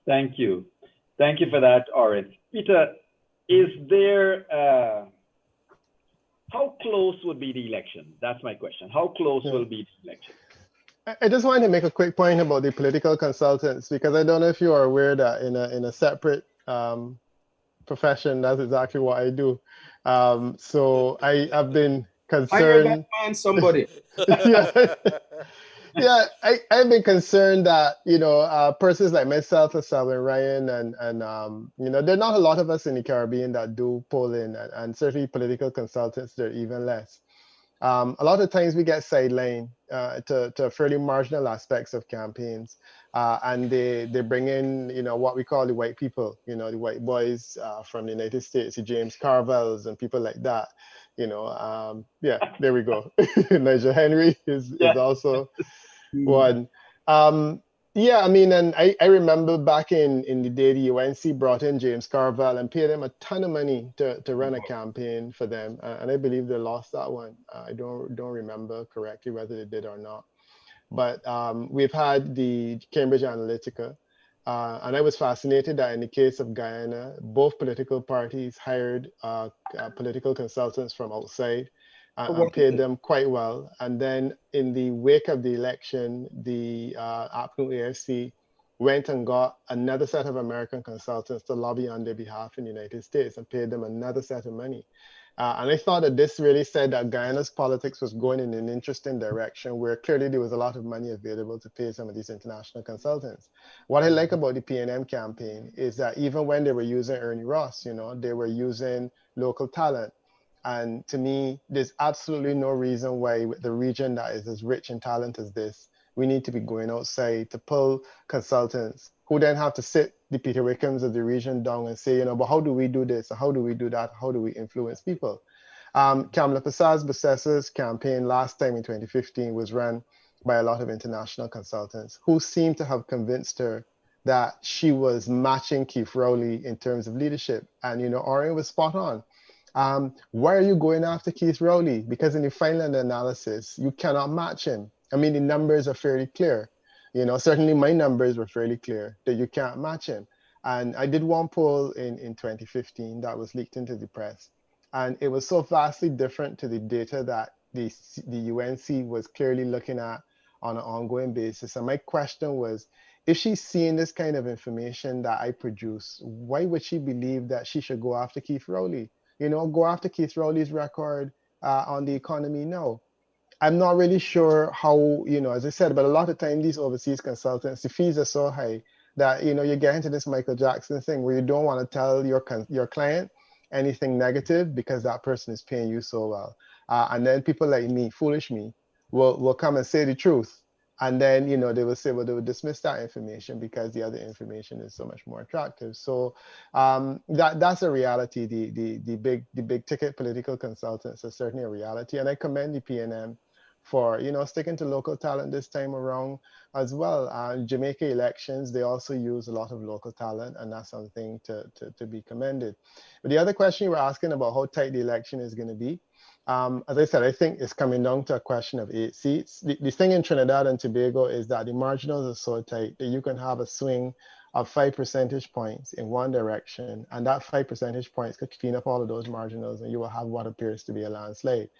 Thank you. Thank you for that, Oren. Peter, is there, how close would be the election? That's my question. How close will be the election? I just wanted to make a quick point about the political consultants, because I don't know if you are aware that in a separate profession, that's exactly what I do. So I have been concerned. I heard that man, somebody. Yeah, I've been concerned that, persons like myself, Salvin Ryan, and there are not a lot of us in the Caribbean that do polling, and certainly political consultants, they're even less. A lot of times we get sidelined to fairly marginal aspects of campaigns, and they bring in, what we call the white people, the white boys from the United States, the James Carvels and people like that. Yeah, there we go. Nigel Henry is also one. Yeah, I mean, and I remember back in the day, the UNC brought in James Carvell and paid him a ton of money to run a campaign for them. And I believe they lost that one. I don't remember correctly whether they did or not. But we've had the Cambridge Analytica. And I was fascinated that in the case of Guyana, both political parties hired political consultants from outside and paid them quite well. And then in the wake of the election, the APNU AFC went and got another set of American consultants to lobby on their behalf in the United States and paid them another set of money. And I thought that this really said that Guyana's politics was going in an interesting direction where clearly there was a lot of money available to pay some of these international consultants. What I like about the PNM campaign is that even when they were using Ernie Ross, they were using local talent. And to me, there's absolutely no reason why with the region that is as rich in talent as this, we need to be going outside to pull consultants who then have to sit the Peter Wickhams of the region down and say, but how do we do this? How do we do that? How do we influence people? Kamala Persas-Bessesse's campaign last time in 2015 was run by a lot of international consultants who seemed to have convinced her that she was matching Keith Rowley in terms of leadership. And, Orion was spot on. Why are you going after Keith Rowley? Because in the final analysis, you cannot match him. I mean, the numbers are fairly clear. Certainly my numbers were fairly clear that you can't match him. And I did one poll in 2015 that was leaked into the press. And it was so vastly different to the data that the UNC was clearly looking at on an ongoing basis. And my question was, if she's seeing this kind of information that I produce, why would she believe that she should go after Keith Rowley? Go after Keith Rowley's record on the economy? No. I'm not really sure how, as I said, but a lot of time these overseas consultants, the fees are so high that, you get into this Michael Jackson thing where you don't want to tell your client anything negative because that person is paying you so well. And then people like me, foolish me, will come and say the truth. And then, they will say, well, they will dismiss that information because the other information is so much more attractive. So that's a reality. The big ticket political consultants are certainly a reality. And I commend the PNM for, sticking to local talent this time around as well. Jamaica elections, they also use a lot of local talent, and that's something to be commended. But the other question you were asking about how tight the election is going to be, as I said, I think it's coming down to a question of 8 seats. The thing in Trinidad and Tobago is that the marginals are so tight that you can have a swing of 5 percentage points in one direction, and that 5 percentage points could clean up all of those marginals, and you will have what appears to be a landslide.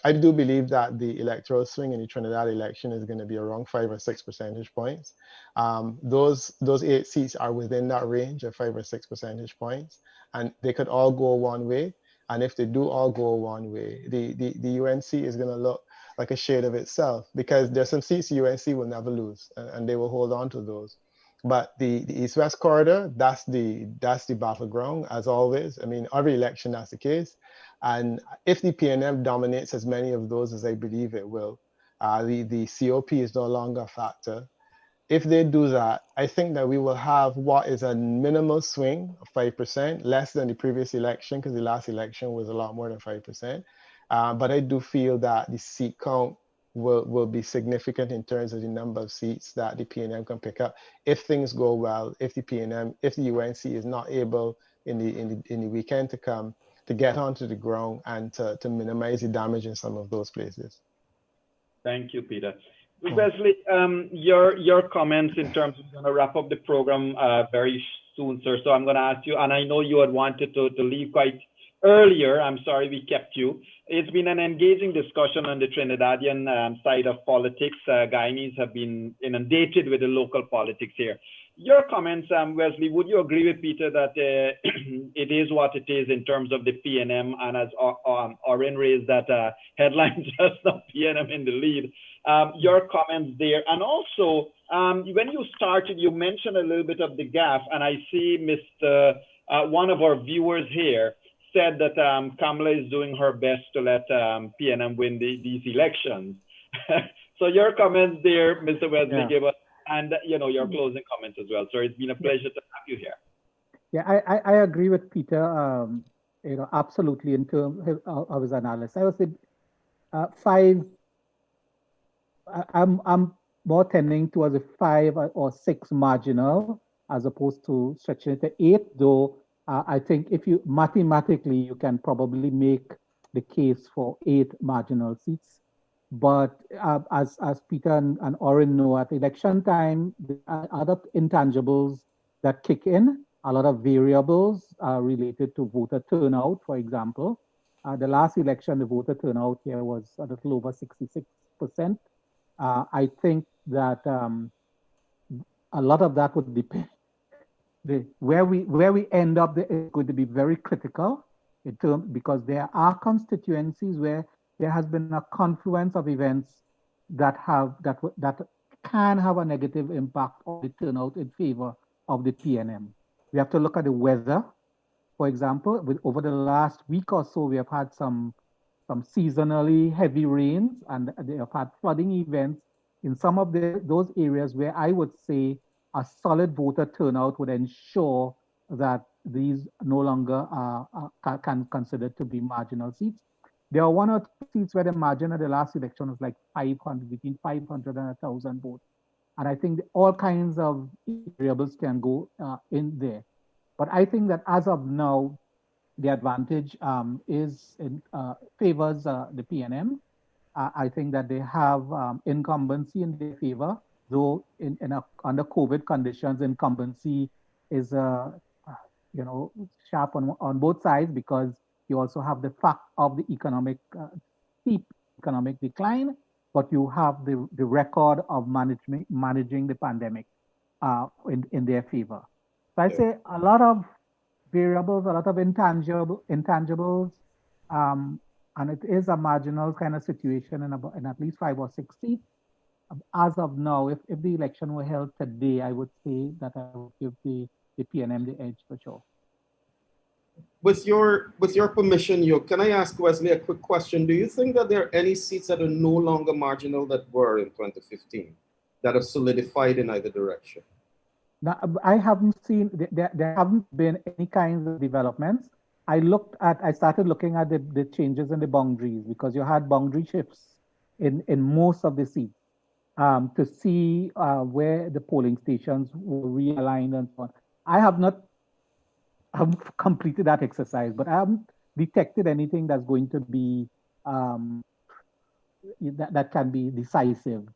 I do believe that the electoral swing in the Trinidad election is going to be around 5 or 6 percentage points. Those 8 seats are within that range of 5 or 6 percentage points, and they could all go one way. And if they do all go one way, the UNC is going to look like a shade of itself, because there's some seats the UNC will never lose, and they will hold on to those. But the East-West corridor, that's the battleground, as always. I mean, every election, that's the case. And if the PNM dominates as many of those as I believe it will, the COP is no longer a factor. If they do that, I think that we will have what is a minimal swing of 5%, less than the previous election, because the last election was a lot more than 5%. But I do feel that the seat count will be significant in terms of the number of seats that the PNM can pick up if things go well. If the UNC is not able in the weekend to come to get onto the ground and to minimize the damage in some of those places. Thank you, Peter. Wesley, your comments in terms of going to wrap up the program very soon, sir. So I'm going to ask you, and I know you had wanted to leave quite earlier. I'm sorry we kept you. It's been an engaging discussion on the Trinidadian side of politics. Guyanese have been inundated with the local politics here. Your comments, Wesley, would you agree with Peter that it is what it is in terms of the PNM, and as Oren raised that headline just now, PNM in the lead? Your comments there, and also when you started, you mentioned a little bit of the gap, and I see Mr. One of our viewers here said that Kamala is doing her best to let PNM win these elections. So your comments there, Mr. Wesley, give us, and your closing comments as well. So it's been a pleasure to have you here. Yeah, I agree with Peter. Absolutely in terms of his analysis. I would say 5. I'm more tending towards a 5 or 6 marginal as opposed to stretching it to 8. Though I think if you mathematically you can probably make the case for 8 marginal seats. But as Peter and Oren know, at election time, there are other intangibles that kick in, a lot of variables related to voter turnout, for example. The last election, the voter turnout here was a little over 66%. I think that a lot of that would depend. Where we end up there is going to be very critical in terms, because there are constituencies where there has been a confluence of events that can have a negative impact on the turnout in favor of the PNM. We have to look at the weather. For example, over the last week or so, we have had some seasonally heavy rains, and they have had flooding events in some of those areas where I would say a solid voter turnout would ensure that these no longer can consider to be marginal seats. There are one or two seats where the margin at the last election was like 500, between 500 and 1,000 votes. And I think all kinds of variables can go in there. But I think that as of now, the advantage favors the PNM. I think that they have incumbency in their favor, though under COVID conditions, incumbency is sharp on both sides, because you also have the fact of the steep economic decline, but you have the record of managing the pandemic in their favor. So I say a lot of variables, a lot of intangibles, and it is a marginal kind of situation in at least 5 or 6 seats. As of now, if the election were held today, I would say that I would give the PNM the edge for sure. With your permission, can I ask Wesley a quick question? Do you think that there are any seats that are no longer marginal that were in 2015 that are solidified in either direction? Now, I haven't seen, there haven't been any kinds of developments. I started looking at the changes in the boundaries, because you had boundary shifts in most of the seats to see where the polling stations were realigned and so on. I haven't completed that exercise, but I haven't detected anything that's going to be that can be decisive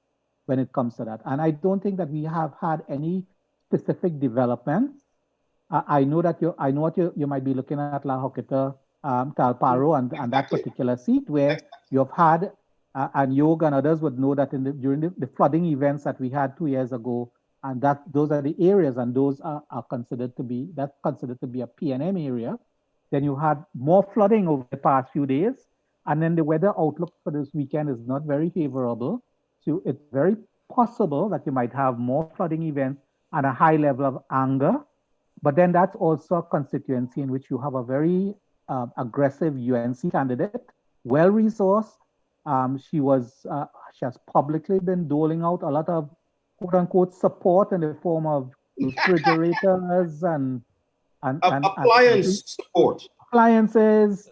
when it comes to that. And I don't think that we have had any specific developments. I know what you might be looking at, La Kaieteur, Talparo, and that particular seat where you've had, and Yog and others would know that during the flooding events that we had 2 years ago, and those are the areas, and those are considered to be a PNM area. Then you had more flooding over the past few days, and then the weather outlook for this weekend is not very favorable. So it's very possible that you might have more flooding events and a high level of anger. But then that's also a constituency in which you have a very aggressive UNC candidate, well-resourced. She has publicly been doling out a lot of quote-unquote support in the form of refrigerators and appliance support. Appliances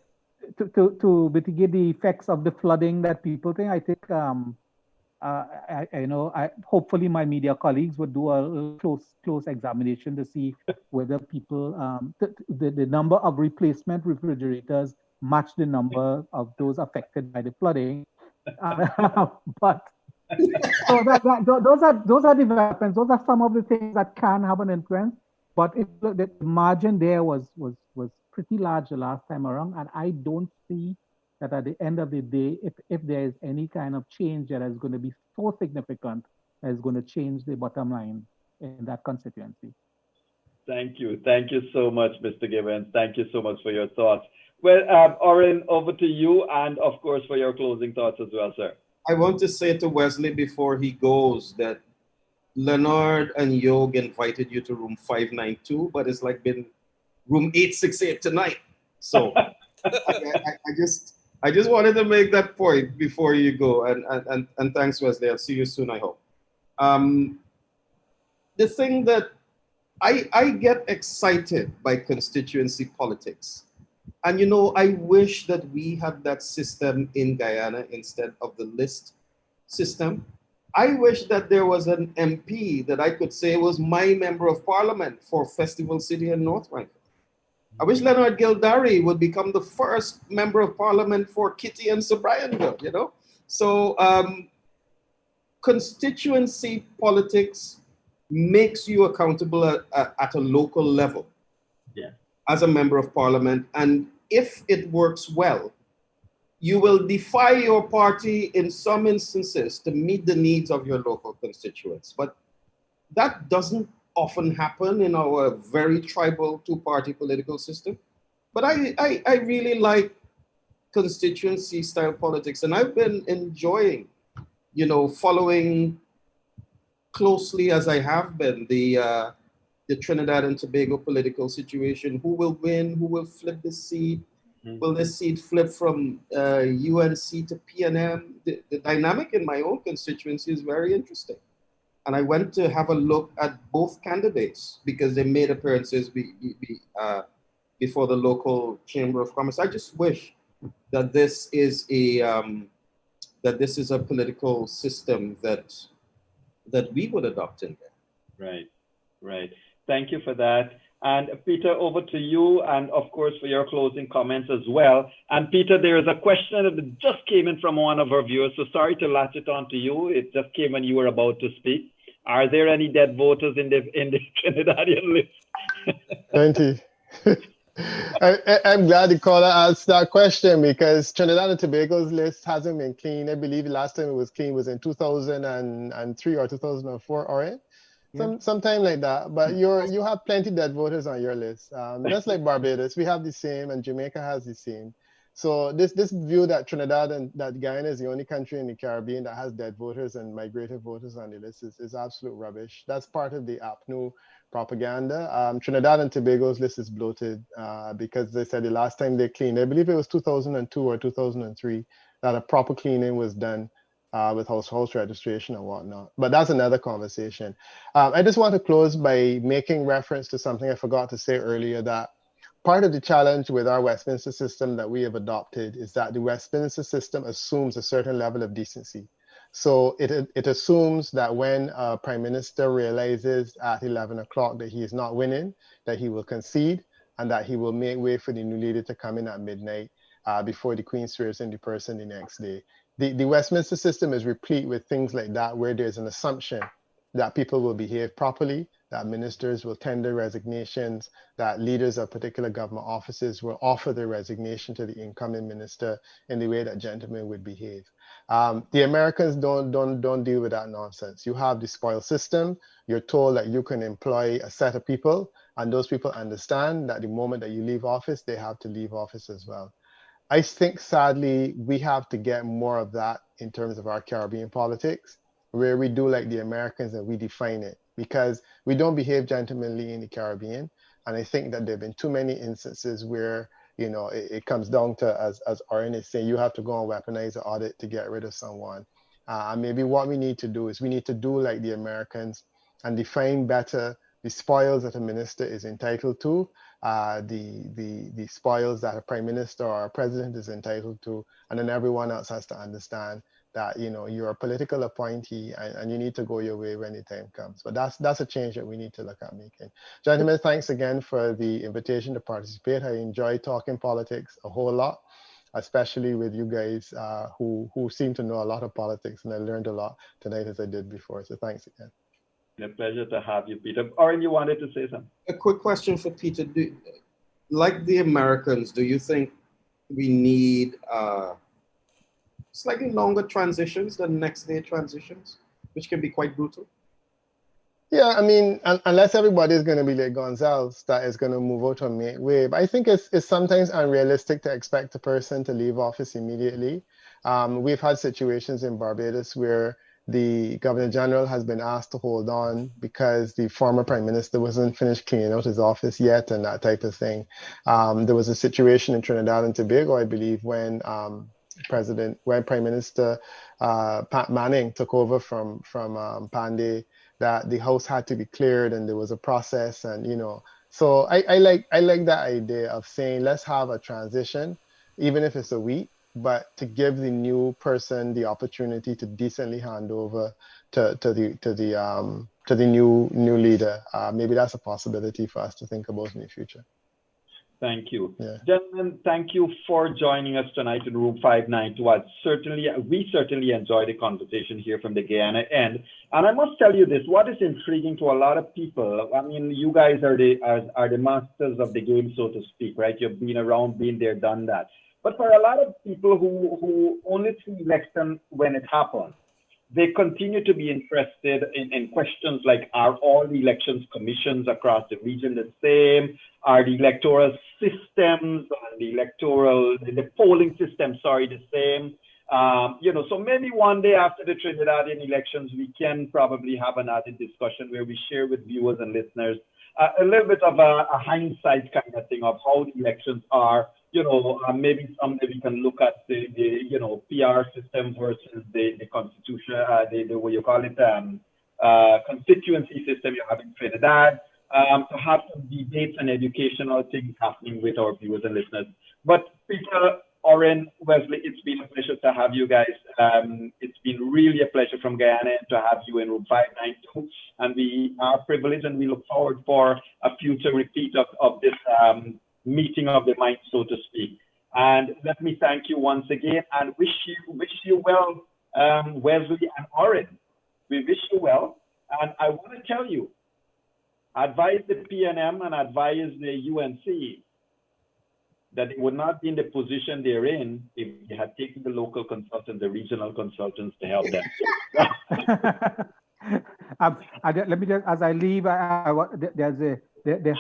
to mitigate the effects of the flooding that people think. I think hopefully my media colleagues would do a close examination to see whether people the number of replacement refrigerators match the number of those affected by the flooding. But so those are developments. Those are some of the things that can have an influence. But the margin there was pretty large the last time around, and I don't see that at the end of the day, if there is any kind of change that is going to be so significant that is going to change the bottom line in that constituency. Thank you so much, Mr. Gibbons. Thank you so much for your thoughts. Well, Oren, over to you, and of course for your closing thoughts as well, sir. I want to say to Wesley before he goes that Leonard and Yog invited you to room 592, but it's like been room 868 tonight. So I just wanted to make that point before you go. And thanks, Wesley. I'll see you soon, I hope. The thing that I get excited by constituency politics. And, I wish that we had that system in Guyana instead of the list system. I wish that there was an MP that I could say was my member of parliament for Festival City and North Vancouver. I wish Leonard Gildarie would become the first member of parliament for Kitty and Sir Brianville, So constituency politics makes you accountable at a local level. Yeah. As a member of parliament, and if it works well, you will defy your party in some instances to meet the needs of your local constituents. But that doesn't often happen in our very tribal two-party political system. But I really like constituency style politics, and I've been enjoying, following closely as I have been the Trinidad and Tobago political situation. Who will win? Who will flip the seat? Will this seat flip from UNC to PNM? The dynamic in my own constituency is very interesting. And I went to have a look at both candidates because they made appearances before the local Chamber of Commerce. I just wish that this is a political system that we would adopt in there. Right. Thank you for that. And Peter, over to you, and of course for your closing comments as well. And Peter, there is a question that just came in from one of our viewers, so sorry to latch it on to you. It just came when you were about to speak. Are there any dead voters in the Trinidadian list? Plenty. I'm glad the caller asked that question because Trinidad and Tobago's list hasn't been clean. I believe the last time it was clean was in 2003 or 2004, Orient. Sometime like that. But you have plenty dead voters on your list. Just like Barbados, we have the same, and Jamaica has the same. So this view that Trinidad and that Guyana is the only country in the Caribbean that has dead voters and migrated voters on the list is absolute rubbish. That's part of the APNU propaganda. Trinidad and Tobago's list is bloated because they said the last time they cleaned, I believe it was 2002 or 2003, that a proper cleaning was done with house registration and whatnot. But that's another conversation. I just want to close by making reference to something I forgot to say earlier, that part of the challenge with our Westminster system that we have adopted is that the Westminster system assumes a certain level of decency. So it assumes that when a prime minister realizes at 11 o'clock that he is not winning, that he will concede and that he will make way for the new leader to come in at midnight before the Queen swears in the person the next day. The Westminster system is replete with things like that, where there's an assumption that people will behave properly, that ministers will tender resignations, that leaders of particular government offices will offer their resignation to the incoming minister in the way that gentlemen would behave. The Americans don't deal with that nonsense. You have the spoil system. You're told that you can employ a set of people, and those people understand that the moment that you leave office, they have to leave office as well. I think, sadly, we have to get more of that in terms of our Caribbean politics, where we do like the Americans and we define it, because we don't behave gentlemanly in the Caribbean. And I think that there have been too many instances where, it comes down to, as Oren is saying, you have to go and weaponize an audit to get rid of someone. And maybe what we need to do is we need to do like the Americans and define better the spoils that a minister is entitled to, the spoils that a prime minister or a president is entitled to, and then everyone else has to understand that you're a political appointee and you need to go your way when the time comes. But that's a change that we need to look at making. Gentlemen, thanks again for the invitation to participate. I enjoy talking politics a whole lot, especially with you guys who seem to know a lot of politics, and I learned a lot tonight as I did before. So thanks again. A pleasure to have you, Peter. Oren, you wanted to say something? A quick question for Peter. Like the Americans, do you think we need slightly longer transitions than next day transitions, which can be quite brutal? Yeah, I mean, unless everybody is going to be like Gonzalez, that is going to move out on make way. But I think it's sometimes unrealistic to expect a person to leave office immediately. We've had situations in Barbados where the Governor General has been asked to hold on because the former Prime Minister wasn't finished cleaning out his office yet and that type of thing. There was a situation in Trinidad and Tobago, I believe, when Prime Minister Pat Manning took over from Pandey, that the house had to be cleared and there was a process, and so I like that idea of saying let's have a transition, even if it's a week, but to give the new person the opportunity to decently hand over to the new leader. Maybe that's a possibility for us to think about in the future. Thank you. Yeah. Gentlemen, thank you for joining us tonight in room 592. We certainly enjoyed the conversation here from the Guyana end. And I must tell you this, what is intriguing to a lot of people, I mean, you guys are the masters of the game, so to speak, right? You've been around, been there, done that. But for a lot of people who only see election when it happens, they continue to be interested in questions like, are all the elections commissions across the region the same? Are the electoral systems and the polling system, the same? So maybe one day after the Trinidadian elections, we can probably have another discussion where we share with viewers and listeners a little bit of a hindsight kind of thing of how the elections are. Maybe someday we can look at the PR system versus the constitution, the what you call it, constituency system you have in Trinidad. To have some debates and educational things happening with our viewers and listeners. But Peter, Oren, Wesley, it's been a pleasure to have you guys. It's been really a pleasure from Guyana to have you in room 592. And we are privileged and we look forward for a future repeat of this meeting of the mind, so to speak. And let me thank you once again and wish you well, Wesley and Oren. We wish you well. And I want to tell you, advise the PNM and advise the UNC that they would not be in the position they're in if they had taken the local consultants, the regional consultants to help them. Let me just, as I leave, there's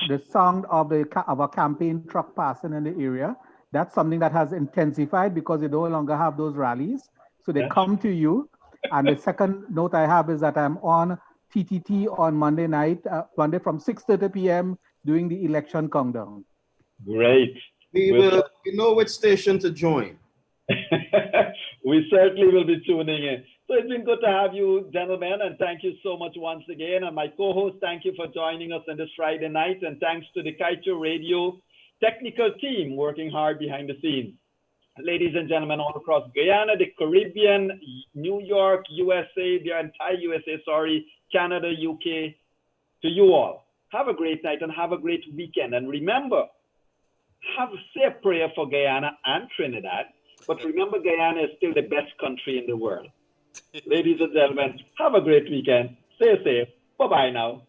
the sound of a campaign truck passing in the area. That's something that has intensified because they no longer have those rallies. So they come to you. And the second note I have is that I'm on TTT on Monday night, Monday from 6:30 p.m. doing the election countdown. Great. We know which station to join. We certainly will be tuning in. So it's been good to have you, gentlemen, and thank you so much once again. And my co-host, thank you for joining us on this Friday night. And thanks to the Kaieteur Radio technical team working hard behind the scenes. Ladies and gentlemen, all across Guyana, the Caribbean, New York, USA, the entire USA, Canada, UK, to you all. Have a great night and have a great weekend. And remember, say a prayer for Guyana and Trinidad, but remember Guyana is still the best country in the world. Ladies and gentlemen, have a great weekend. Stay safe. Bye-bye now.